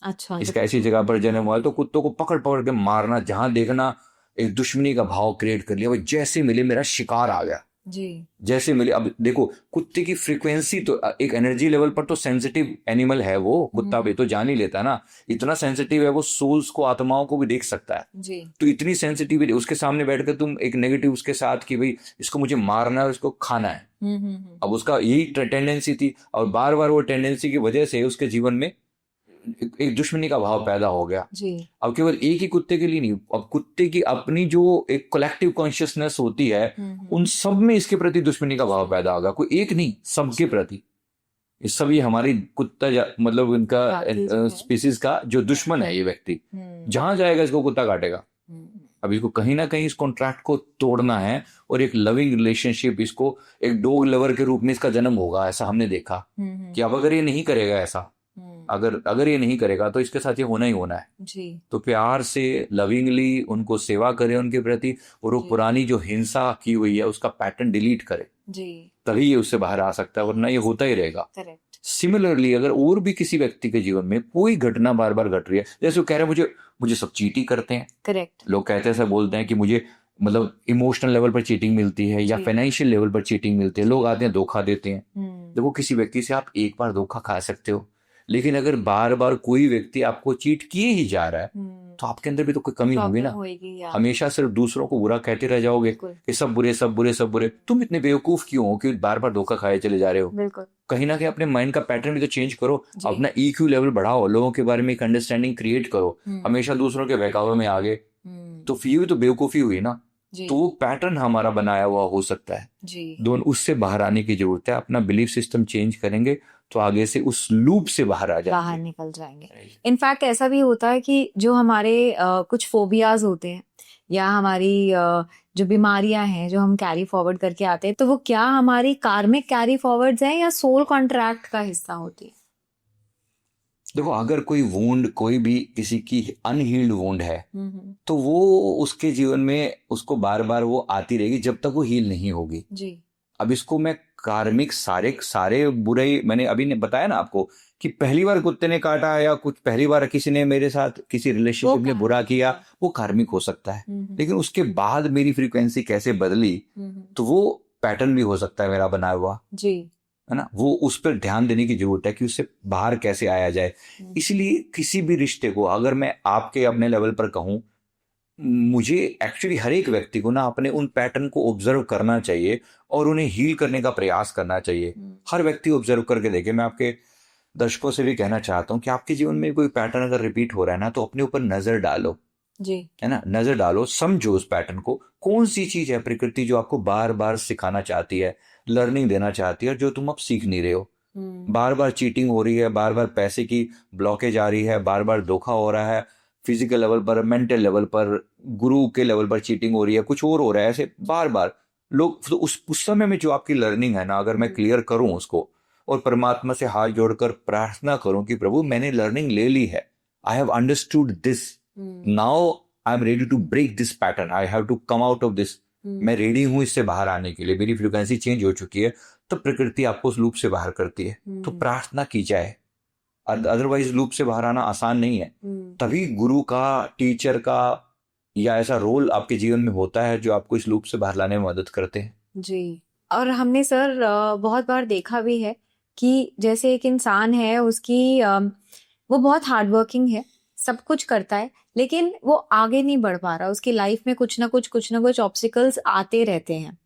अच्छा, इसका ऐसी जगह पर जन्म हुआ तो कुत्तों को पकड़ पकड़ के मारना, जहां देखना एक दुश्मनी का भाव क्रिएट कर लिया। वो जैसे मिले मेरा शिकार आ गया जी, जैसे मिले। अब देखो कुत्ते की फ्रीक्वेंसी तो एक एनर्जी लेवल पर तो सेंसिटिव एनिमल है वो कुत्ता भी, तो जान ही लेता है ना, इतना सेंसिटिव है वो, सोल्स को, आत्माओं को भी देख सकता है जी। तो इतनी सेंसिटिविटी उसके सामने बैठकर तुम एक नेगेटिव उसके साथ कि भाई इसको मुझे मारना है, इसको खाना है। अब उसका यही टेंडेंसी थी और बार बार वो टेंडेंसी की वजह से उसके जीवन में एक दुश्मनी का भाव पैदा हो गया जी। अब केवल एक ही कुत्ते के लिए नहीं, अब कुत्ते की अपनी जो एक कलेक्टिव कॉन्शियसनेस होती है उन सब में इसके प्रति दुश्मनी का भाव पैदा होगा। कोई एक नहीं, सबके प्रति। इस सब ये हमारी कुत्ता मतलब इनका स्पीसीज का जो दुश्मन है ये व्यक्ति, जहां जाएगा इसको कुत्ता काटेगा। अब इसको कहीं ना कहीं इस कॉन्ट्रैक्ट को तोड़ना है और एक लविंग रिलेशनशिप, इसको एक डॉग लवर के रूप में इसका जन्म होगा, ऐसा हमने देखा कि अब अगर ये नहीं करेगा ऐसा, अगर ये नहीं करेगा तो इसके साथ ये होना ही होना है जी तो प्यार से लविंगली उनको सेवा करें उनके प्रति, और वो जी पुरानी जो हिंसा की हुई है उसका पैटर्न डिलीट करे, जी तभी ये उससे बाहर आ सकता है, वरना ये होता ही रहेगा। करेक्ट सिमिलरली अगर और भी किसी व्यक्ति के जीवन में कोई घटना बार बार घट रही है, जैसे वो कह रहे हैं मुझे मुझे सब चीट ही करते हैं, करेक्ट लोग कहते हैं, ऐसा बोलते हैं कि मुझे मतलब इमोशनल लेवल पर चीटिंग मिलती है या जी फाइनेंशियल लेवल पर चीटिंग मिलती है, लोग आते हैं धोखा देते हैं। हम्म देखो किसी व्यक्ति से आप एक बार धोखा खा सकते हो, लेकिन अगर बार बार कोई व्यक्ति आपको चीट किए ही जा रहा है तो आपके अंदर भी तो कोई कमी होगी प्रॉब्लम ना। होएगी या हमेशा सिर्फ दूसरों को बुरा कहते रह जाओगे बिल्कुल कि सब बुरे सब बुरे सब बुरे, तुम इतने बेवकूफ क्यों हो कि बार बार धोखा खाए चले जा रहे हो। बिल्कुल कहीं ना कहीं अपने माइंड का पैटर्न भी तो चेंज करो, जी अपना EQ लेवल बढ़ाओ, लोगों के बारे में एक अंडरस्टैंडिंग क्रिएट करो, हम्म हमेशा दूसरों के बहकावे में आगे, तो फिर ये भी तो बेवकूफी हुई ना। जी तो वो पैटर्न हमारा बनाया हुआ हो सकता है, जी दोनों उससे बाहर आने की जरूरत है। अपना बिलीफ सिस्टम चेंज करेंगे तो आगे से उस लूप से बाहर आ बाहर जाएंगे। निकल जाएंगे। इनफैक्ट ऐसा भी होता है कि जो हमारे कुछ फोबियाज होते हैं या हमारी जो बीमारियां हैं जो हम कैरी फॉरवर्ड करके आते हैं, तो वो क्या हमारी कार्मिक कैरी फॉरवर्ड्स हैं या सोल कॉन्ट्रैक्ट का हिस्सा होती है? देखो अगर कोई वुंड, कोई भी किसी की अनहील्ड वुंड है तो वो उसके जीवन में उसको बार बार वो आती रहेगी जब तक वो हील नहीं होगी। जी अब इसको मैं कार्मिक सारे सारे बुराई, मैंने अभी ने बताया ना आपको कि पहली बार कुत्ते ने काटा या कुछ पहली बार किसी ने मेरे साथ किसी वो रिलेशनशिप में बुरा कार्मिक किया, है। वो कार्मिक हो सकता है। हम्म लेकिन उसके बाद मेरी फ्रीक्वेंसी कैसे बदली, तो वो पैटर्न भी हो सकता है मेरा बनाया हुआ, जी है ना। वो उस पर ध्यान देने की जरूरत है कि उससे बाहर कैसे आया जाए। इसलिए किसी भी रिश्ते को अगर मैं आपके अपने लेवल पर कहूं, मुझे एक्चुअली हर एक व्यक्ति को ना अपने उन पैटर्न को ऑब्जर्व करना चाहिए और उन्हें हील करने का प्रयास करना चाहिए। हर व्यक्ति ऑब्जर्व करके देखे। मैं आपके दर्शकों से भी कहना चाहता हूँ कि आपके जीवन में कोई पैटर्न अगर रिपीट हो रहा है ना, तो अपने ऊपर नजर डालो, जी है ना, नजर डालो, समझो उस पैटर्न को, कौन सी चीज है प्रकृति जो आपको बार बार सिखाना चाहती है, लर्निंग देना चाहती है, और जो तुम अब सीख नहीं रहे हो। बार बार चीटिंग हो रही है, बार बार पैसे की ब्लॉकेज आ रही है, बार बार धोखा हो रहा है, फिजिकल लेवल पर, मेंटल लेवल पर, गुरु के लेवल पर चीटिंग हो रही है, कुछ और हो रहा है, ऐसे बार बार लोग, तो उस समय में जो आपकी लर्निंग है ना, अगर मैं क्लियर करूं उसको और परमात्मा से हाथ जोड़कर प्रार्थना करूं कि प्रभु मैंने लर्निंग ले ली है, I have understood this, now I am ready to break this pattern, I have to come out of this, मैं रेडी हूं इससे बाहर आने के लिए, मेरी फ्रिक्वेंसी चेंज हो चुकी है, तो प्रकृति आपको उस लूप से बाहर करती है। तो प्रार्थना की जाए, अदरवाइज लूप से बाहर आना आसान नहीं है। तभी गुरु का, टीचर का या ऐसा रोल आपके जीवन में होता है जो आपको इस लूप से बाहर लाने में मदद करते हैं। जी और हमने सर बहुत बार देखा भी है कि जैसे एक इंसान है, उसकी वो बहुत हार्ड वर्किंग है, सब कुछ करता है, लेकिन वो आगे नहीं बढ़ पा रहा, उसकी लाइफ में कुछ ना कुछ ऑब्स्टिकल्स आते रहते हैं।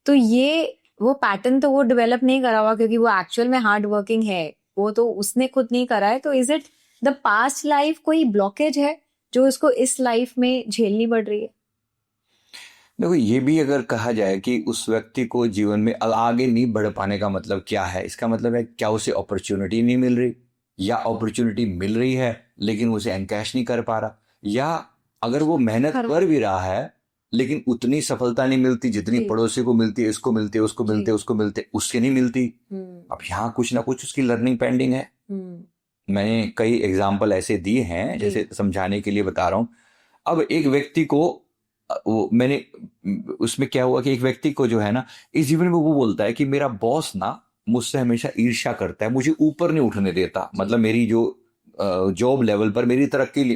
तो ये वो पैटर्न तो वो डेवलप नहीं करा हुआ क्योंकि वो एक्चुअल में हार्ड वर्किंग है, वो तो उसने खुद नहीं करा है। तो is it the past life कोई ब्लॉकेज है जो उसको इस लाइफ में झेलनी पड़ रही है? देखो ये भी अगर कहा जाए कि उस व्यक्ति को जीवन में आगे नहीं बढ़ पाने का मतलब क्या है, इसका मतलब है क्या उसे अपॉर्चुनिटी नहीं मिल रही, या अपॉर्चुनिटी मिल रही है लेकिन उसे एनकैश नहीं कर पा रहा, या अगर वो मेहनत कर भी रहा है लेकिन उतनी सफलता नहीं मिलती जितनी पड़ोसी को मिलती है, इसको मिलती है, उसको मिलती है, उसको मिलती है, उससे नहीं मिलती। अब यहाँ कुछ ना कुछ उसकी लर्निंग पेंडिंग है। मैंने कई एग्जाम्पल ऐसे दिए हैं, जैसे समझाने के लिए बता रहा हूँ। अब एक व्यक्ति को मैंने उसमें क्या हुआ कि एक व्यक्ति को जो है ना, इस जीवन में वो बोलता है कि मेरा बॉस ना मुझसे हमेशा ईर्ष्या करता है, मुझे ऊपर नहीं उठने देता, मतलब मेरी जो जॉब लेवल पर मेरी तरक्की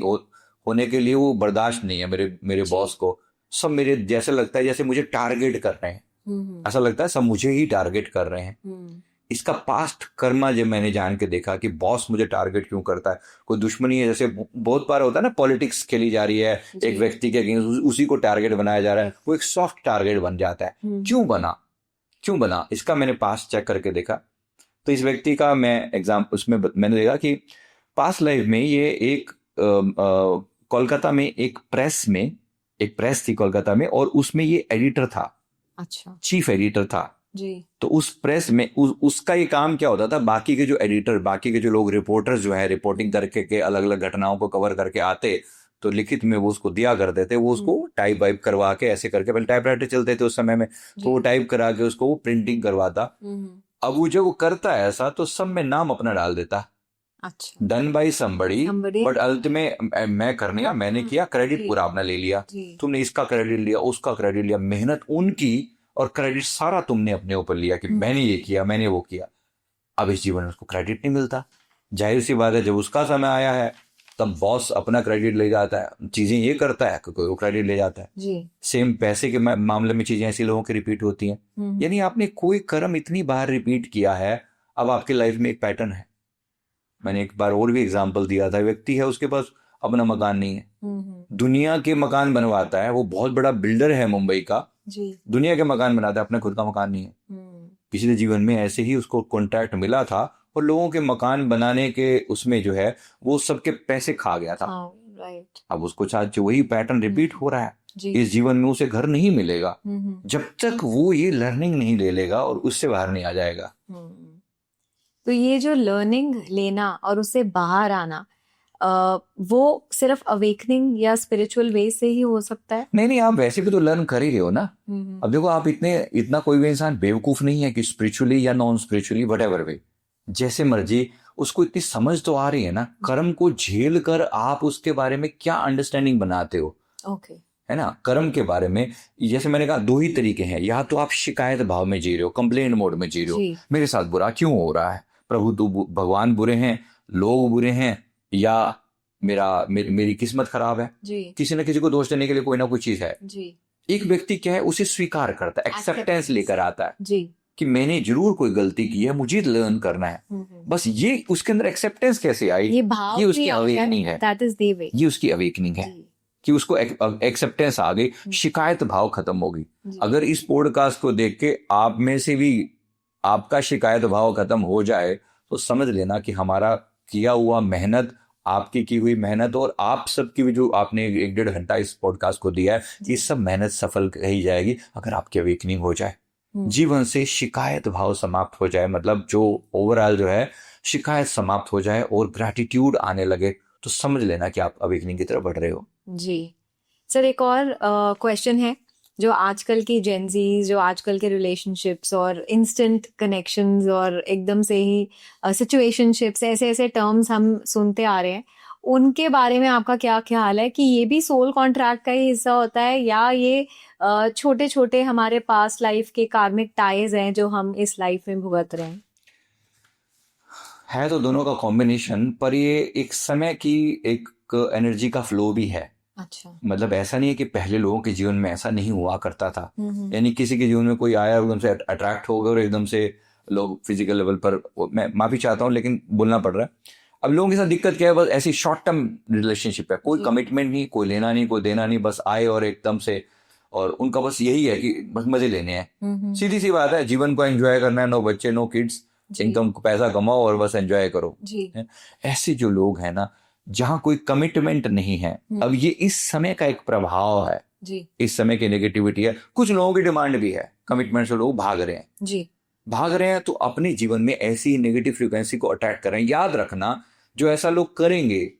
होने के लिए वो बर्दाश्त नहीं है मेरे बॉस को। सब मेरे जैसे लगता है जैसे मुझे टारगेट कर रहे हैं, ऐसा लगता है सब मुझे ही टारगेट कर रहे हैं। इसका पास्ट कर्मा जब मैंने जान के देखा कि बॉस मुझे टारगेट क्यों करता है, कोई दुश्मनी है, जैसे बहुत बार होता है ना, पॉलिटिक्स खेली जा रही है एक व्यक्ति के अगेंस्ट, उसी को टारगेट बनाया जा रहा है, वो एक सॉफ्ट टारगेट बन जाता है। क्यों बना, इसका मैंने पास्ट चेक करके देखा। तो इस व्यक्ति का मैं एग्जाम उसमें मैंने देखा कि पास्ट लाइफ में ये एक कोलकाता में एक प्रेस थी कोलकाता में, और उसमें ये एडिटर था। अच्छा, चीफ एडिटर था जी। तो उस प्रेस में उसका ये काम क्या होता था, बाकी के जो एडिटर, बाकी के जो लोग रिपोर्टर्स जो है रिपोर्टिंग करके के अलग अलग घटनाओं को कवर करके आते, तो लिखित में वो उसको दिया करते थे, वो उसको टाइप वाइप करवा के ऐसे करके, पहले टाइपराइटर चलते थे उस समय में, तो वो टाइप करा के उसको वो प्रिंटिंग करवाता। अब वो जब वो करता है ऐसा तो सब में नाम अपना डाल देता, अच्छा, डन बाई समबड़ी, Somebody। बट अंत में मैं कर लिया, मैंने किया, क्रेडिट पूरा अपना ले लिया। तुमने इसका क्रेडिट लिया, उसका क्रेडिट लिया, मेहनत उनकी और क्रेडिट सारा तुमने अपने ऊपर लिया कि मैंने ये किया, मैंने वो किया। अब इस जीवन में उसको क्रेडिट नहीं मिलता। जाहिर सी बात है, जब उसका समय आया है तब बॉस अपना क्रेडिट ले जाता है, चीजें ये करता है, कोई वो क्रेडिट ले जाता है। सेम पैसे के मामले में चीजें ऐसी लोगों की रिपीट होती हैं। यानी आपने कोई कर्म इतनी बार रिपीट किया है, अब आपकी लाइफ में एक पैटर्न है। मैंने एक बार और भी एग्जाम्पल दिया था, व्यक्ति है, उसके पास अपना मकान नहीं है, दुनिया के मकान बनवाता है, वो बहुत बड़ा बिल्डर है मुंबई का, दुनिया के मकान बनाता है, अपना खुद का मकान नहीं है। पिछले जीवन में ऐसे ही उसको कॉन्ट्रैक्ट मिला था और लोगों के मकान बनाने के उसमें जो है वो सबके पैसे खा गया था। अब उसको आज वही पैटर्न रिपीट हो रहा है। इस जीवन में उसे घर नहीं मिलेगा जब तक वो ये लर्निंग नहीं ले लेगा और उससे बाहर नहीं आ जाएगा। तो ये जो लर्निंग लेना और उससे बाहर आना, वो सिर्फ अवेकनिंग या स्पिरिचुअल वे से ही हो सकता है? नहीं, आप वैसे भी तो लर्न कर ही रहे हो ना। अब देखो, आप इतना कोई भी इंसान बेवकूफ नहीं है कि स्पिरिचुअली या नॉन स्पिरिचुअली व्हाटएवर वे, जैसे मर्जी, उसको इतनी समझ तो आ रही है ना। कर्म को झेल कर आप उसके बारे में क्या अंडरस्टैंडिंग बनाते हो, है ना। कर्म के बारे में जैसे मैंने कहा, दो ही तरीके हैं, या तो आप शिकायत भाव में जी रहे हो, कंप्लेंट मोड में जी रहे हो, मेरे साथ बुरा क्यों हो रहा है, प्रभु तो भगवान बुरे हैं, लोग बुरे हैं, या मेरी किस्मत खराब है, किसी न किसी को दोष देने के लिए कोई ना कोई चीज है। एक व्यक्ति क्या है, उसे स्वीकार करता है, एक्सेप्टेंस लेकर आता है कि मैंने जरूर कोई गलती की है, मुझे लर्न करना है। बस ये उसके अंदर एक्सेप्टेंस कैसे आई, ये उसकी अवेकनिंग है, ये उसकी अवेकनिंग है कि उसको एक्सेप्टेंस आ गई, शिकायत भाव खत्म होगी। अगर इस पॉडकास्ट को देख के आप में से भी आपका शिकायत भाव खत्म हो जाए तो समझ लेना कि हमारा किया हुआ मेहनत, आपकी की हुई मेहनत और आप सबकी भी जो आपने 1-1.5 घंटा इस पॉडकास्ट को दिया है, ये सब मेहनत सफल कही जाएगी अगर आपकी अवेकनिंग हो जाए, जीवन से शिकायत भाव समाप्त हो जाए, मतलब जो ओवरऑल जो है शिकायत समाप्त हो जाए और ग्रैटिट्यूड आने लगे, तो समझ लेना कि आप अवेकनिंग की तरफ बढ़ रहे हो। जी सर, एक और क्वेश्चन है, जो आजकल की जेंजीज, जो आजकल के रिलेशनशिप्स और इंस्टेंट कनेक्शंस और एकदम से ही सिचुएशनशिप्स, ऐसे टर्म्स हम सुनते आ रहे हैं, उनके बारे में आपका क्या ख्याल है कि ये भी सोल कॉन्ट्रैक्ट का ही हिस्सा होता है, या ये छोटे छोटे हमारे पास्ट लाइफ के कार्मिक टाइज हैं जो हम इस लाइफ में भुगत रहे हैं? है तो दोनों का कॉम्बिनेशन, पर ये एक समय की एक एनर्जी का फ्लो भी है। अच्छा, मतलब ऐसा नहीं है कि पहले लोगों के जीवन में ऐसा नहीं हुआ करता था, यानी किसी के जीवन में कोई आया एकदम से अट्रैक्ट हो गए और एकदम से लोग फिजिकल लेवल पर, मैं माफी चाहता हूँ लेकिन बोलना पड़ रहा है। अब लोगों के साथ दिक्कत क्या है, बस ऐसी शॉर्ट टर्म रिलेशनशिप है, कोई कमिटमेंट नहीं, कोई लेना नहीं, कोई देना नहीं, बस आए और एकदम से, और उनका बस यही है कि बस मजे लेने हैं। सीधी सी बात है, जीवन को एंजॉय करना है, नो बच्चे नो किड्स, इनकम पैसा कमाओ और बस एंजॉय करो। ऐसे जो लोग हैं ना, जहां कोई कमिटमेंट नहीं है, अब ये इस समय का एक प्रभाव है, इस समय की नेगेटिविटी है। कुछ लोगों की डिमांड भी है, कमिटमेंट से लोग भाग रहे हैं, भाग रहे हैं, तो अपने जीवन में ऐसी नेगेटिव फ्रीक्वेंसी को अटैक करें। याद रखना, जो ऐसा लोग करेंगे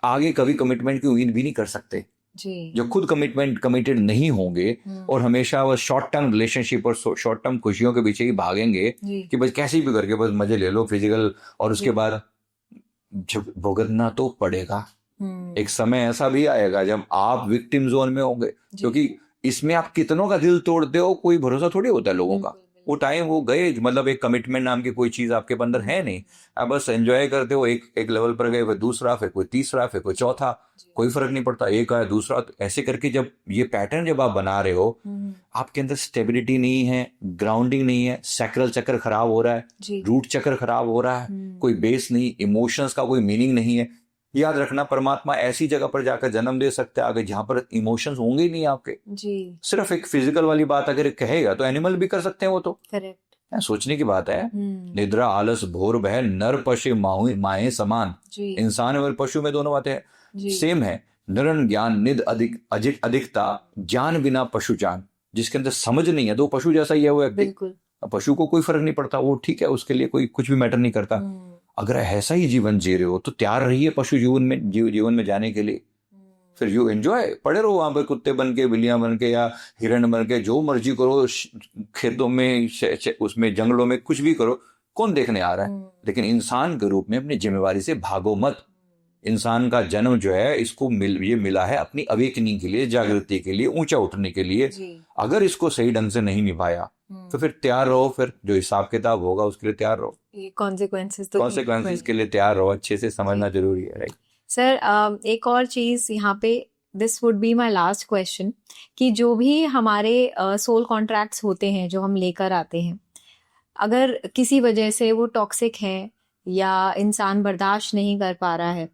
आगे कभी कमिटमेंट की उम्मीद भी नहीं कर सकते। जो खुद कमिटेड नहीं होंगे और हमेशा वो शॉर्ट टर्म रिलेशनशिप और शॉर्ट टर्म खुशियों के पीछे ही भागेंगे कि बस कैसे भी करके बस मजे ले लो फिजिकल, और उसके बाद जब भुगतना तो पड़ेगा। एक समय ऐसा भी आएगा जब आप विक्टिम जोन में होंगे, क्योंकि इसमें आप कितनों का दिल तोड़ते हो, कोई भरोसा थोड़ी होता है लोगों का। वो टाइम वो गए, मतलब एक कमिटमेंट नाम की कोई चीज आपके अंदर है नहीं, आप बस एंजॉय करते हो। एक लेवल पर गए, फिर दूसरा, फिर कोई तीसरा, फिर कोई चौथा, कोई फर्क नहीं पड़ता, एक आया दूसरा। तो ऐसे करके जब ये पैटर्न जब आप बना रहे हो, आपके अंदर स्टेबिलिटी नहीं है, ग्राउंडिंग नहीं है, सैक्रल चक्र खराब हो रहा है, रूट चक्र खराब हो रहा है, कोई बेस नहीं, इमोशंस का कोई मीनिंग नहीं है। याद रखना, परमात्मा ऐसी जगह पर जाकर जन्म दे सकते हैं आगे जहां पर इमोशंस होंगे ही नहीं आपके। सिर्फ एक फिजिकल वाली बात अगर कहेगा तो एनिमल भी कर सकते हैं, वो तो करेक्ट सोचने की बात है। निद्रा आलस भोर भय नर पशु माहे समान, इंसान और पशु में दोनों बातें सेम है। निरन ज्ञान निध अधिकता, ज्ञान बिना पशु जान। जिसके अंदर समझ नहीं है तो पशु जैसा ही है वो व्यक्ति। पशु को कोई फर्क नहीं पड़ता, वो ठीक है, उसके लिए कोई कुछ भी मैटर नहीं करता। अगर ऐसा ही जीवन जी रहे हो तो तैयार रहिए पशु जीवन में जाने के लिए। फिर यू एंजॉय, पड़े रहो वहां पर कुत्ते बन के, बिल्लियां बन के, या हिरण बन के, जो मर्जी करो, खेतों में, उसमें जंगलों में, कुछ भी करो, कौन देखने आ रहा है। लेकिन इंसान के रूप में अपनी जिम्मेवारी से भागो मत। इंसान का जन्म जो है, इसको ये मिला है अपनी अवेकनिंग के लिए, जागृति के लिए, ऊंचा उठने के लिए। अगर इसको सही ढंग से नहीं निभाया तो फिर तैयार रहो, फिर जो हिसाब किताब होगा उसके लिए तैयार रहो। कॉन्सिक्वेंसेस के लिए तैयार रहो, अच्छे से समझना जरूरी है, राइट। सर, एक और चीज यहाँ पे, this would be my last question, कि जो भी हमारे सोल कॉन्ट्रैक्ट्स होते हैं जो हम लेकर आते हैं, अगर किसी वजह से वो टॉक्सिक है या इंसान बर्दाश्त नहीं कर पा रहा है,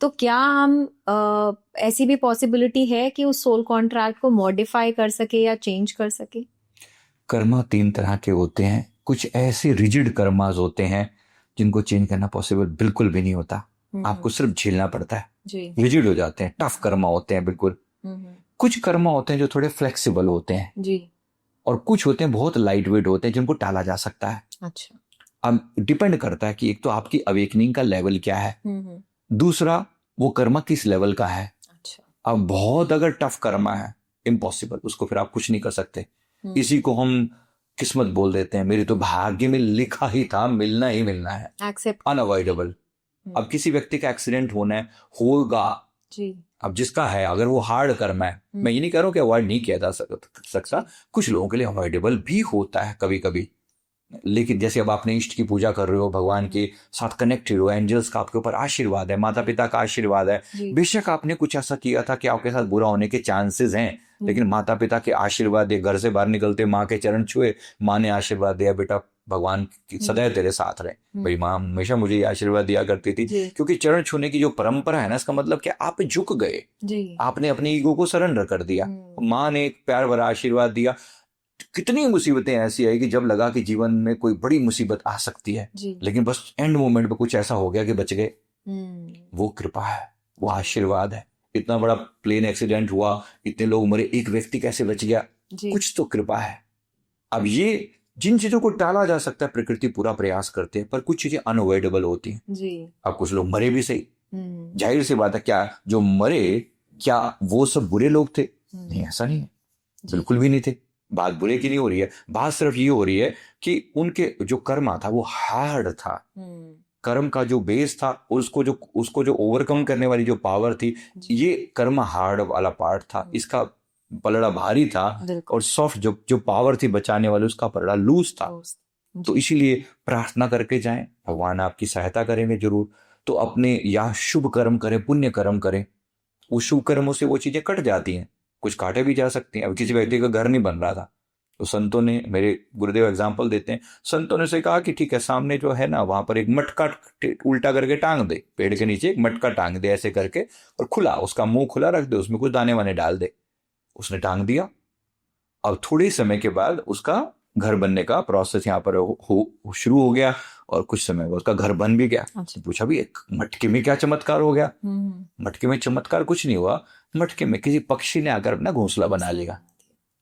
तो क्या हम ऐसी भी पॉसिबिलिटी है कि उस सोल कॉन्ट्रैक्ट को मॉडिफाई कर सके या चेंज कर सके? कर्मा 3 तरह के होते हैं। कुछ ऐसे रिजिड कर्मास होते हैं जिनको चेंज करना पॉसिबल बिल्कुल भी नहीं होता, आपको सिर्फ झेलना पड़ता है, रिजिड हो जाते हैं, टफ कर्मा होते हैं बिल्कुल। कुछ कर्मा होते हैं जो थोड़े फ्लेक्सिबल होते हैं जी, और कुछ होते हैं बहुत लाइट वेट होते हैं जिनको टाला जा सकता है। अच्छा, अब डिपेंड करता है कि एक तो आपकी अवेकनिंग का लेवल क्या है, दूसरा वो कर्मा किस लेवल का है। अच्छा, अब बहुत अगर टफ कर्मा है, इम्पॉसिबल, उसको फिर आप कुछ नहीं कर सकते। इसी को हम किस्मत बोल देते हैं, मेरी तो भाग्य में लिखा ही था, मिलना ही मिलना है, एक्सेप्ट, अनअवॉइडेबल। अब किसी व्यक्ति का एक्सीडेंट होना है, होगा जी, अब जिसका है, अगर वो हार्ड कर्म है, मैं ये नहीं कह रहा हूं कि अवॉइड नहीं किया जा सकता, कुछ लोगों के लिए अवॉइडेबल भी होता है कभी कभी। लेकिन जैसे अब आपने इष्ट की पूजा कर रहे हो, भगवान के साथ कनेक्टेड हो, एंजल्स का आपके ऊपर आशीर्वाद है, माता पिता का आशीर्वाद है, बेशक आपने कुछ ऐसा किया था कि आपके साथ बुरा होने के चांसेस हैं, लेकिन माता पिता के आशीर्वाद है, घर से बाहर निकलते माँ के चरण छुए, माँ ने आशीर्वाद दिया, बेटा भगवान की सदैव तेरे साथ रहे। मेरी माँ हमेशा मुझे ये आशीर्वाद दिया करती थी, क्योंकि चरण छूने की जो परंपरा है ना, इसका मतलब क्या, आप झुक गए, आपने अपनी ईगो को सरेंडर कर दिया, माँ ने एक प्यार भरा आशीर्वाद दिया। कितनी मुसीबतें ऐसी आई कि जब लगा कि जीवन में कोई बड़ी मुसीबत आ सकती है, लेकिन बस एंड मोमेंट पे कुछ ऐसा हो गया कि बच गए। वो कृपा है, वो आशीर्वाद है। इतना बड़ा प्लेन एक्सीडेंट हुआ, इतने लोग मरे, एक व्यक्ति कैसे बच गया, कुछ तो कृपा है। अब ये जिन चीजों को टाला जा सकता है, प्रकृति पूरा प्रयास करते हैं, पर कुछ चीजें अनअवॉइडेबल होती हैं। अब कुछ लोग मरे भी सही, जाहिर सी बात है, क्या जो मरे क्या वो सब बुरे लोग थे? नहीं, ऐसा नहीं है, बिल्कुल भी नहीं थे। बात बुरे की नहीं हो रही है, बात सिर्फ ये हो रही है कि उनके जो कर्मा था वो हार्ड था, कर्म का जो बेस था, उसको जो ओवरकम करने वाली जो पावर थी, ये कर्म हार्ड वाला पार्ट था, इसका पलड़ा भारी था, और सॉफ्ट जो पावर थी बचाने वाली, उसका पलड़ा लूज था। तो इसीलिए प्रार्थना करके जाएं, भगवान आपकी सहायता करेंगे जरूर। तो अपने या शुभ कर्म करें, पुण्य कर्म करें, उस शुभ कर्मों से वो चीजें कट जाती हैं, कुछ काटे भी जा सकती हैं। अब किसी व्यक्ति का घर नहीं बन रहा था, तो संतों ने, मेरे गुरुदेव एग्जाम्पल देते हैं, संतों ने से कहा कि ठीक है, सामने जो है ना, वहां पर एक मटका उल्टा करके टांग दे, पेड़ के नीचे एक मटका टांग दे ऐसे करके, और खुला, उसका मुंह खुला रख दे, उसमें कुछ दाने वाने डाल दे। उसने टांग दिया। अब थोड़े समय के बाद उसका घर बनने का प्रोसेस यहाँ पर शुरू हो गया, और कुछ समय बाद उसका घर बन भी गया। पूछा भी, एक मटके में क्या चमत्कार हो गया? मटके में चमत्कार कुछ नहीं हुआ, मटके में किसी पक्षी ने आकर अपना घोंसला बना लिया,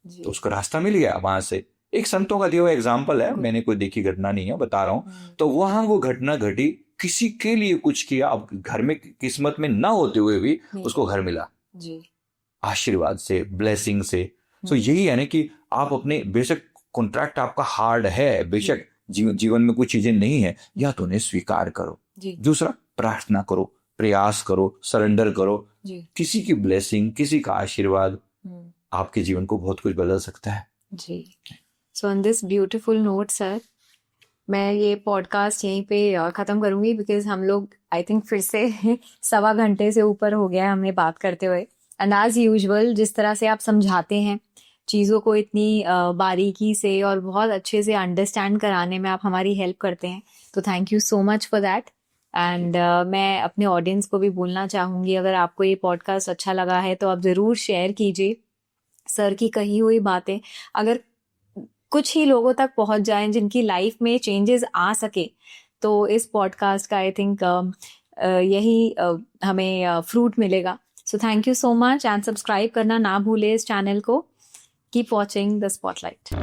तो उसको रास्ता मिल गया वहां से। एक संतों का दिया हुआ एग्जाम्पल है, मैंने कोई देखी घटना नहीं है, बता रहा हूं। तो वहां वो घटना घटी, किसी के लिए कुछ किया, अब घर में किस्मत में ना होते हुए भी उसको घर मिला, आशीर्वाद से, ब्लेसिंग से। तो यही है ना कि आप अपने, बेशक कॉन्ट्रैक्ट आपका हार्ड है, बेशक जीवन में कुछ चीजें नहीं है, या तो उन्हें स्वीकार करो, दूसरा प्रार्थना करो, प्रयास करो, सरेंडर करो। किसी की ब्लेसिंग, किसी का आशीर्वाद आपके जीवन को बहुत कुछ बदल सकता है जी। So on this beautiful note sir, मैं ये पॉडकास्ट यहीं पे ख़त्म करूंगी, बिकॉज हम लोग आई थिंक फिर से 1.25 घंटे से ऊपर हो गया है हमें बात करते हुए। एंड एज यूजुअल जिस तरह से आप समझाते हैं चीज़ों को इतनी बारीकी से और बहुत अच्छे से अंडरस्टैंड कराने में आप हमारी हेल्प करते हैं, तो thank you so much for that. And मैं अपने ऑडियंस को भी बोलना चाहूँगी, अगर आपको ये पॉडकास्ट अच्छा लगा है तो आप ज़रूर शेयर कीजिए सर की कही हुई बातें, अगर कुछ ही लोगों तक पहुंच जाएं जिनकी लाइफ में चेंजेस आ सके, तो इस पॉडकास्ट का आई थिंक यही हमें फ्रूट मिलेगा। So thank you so much, and subscribe करना ना भूले इस चैनल को। Keep watching the spotlight.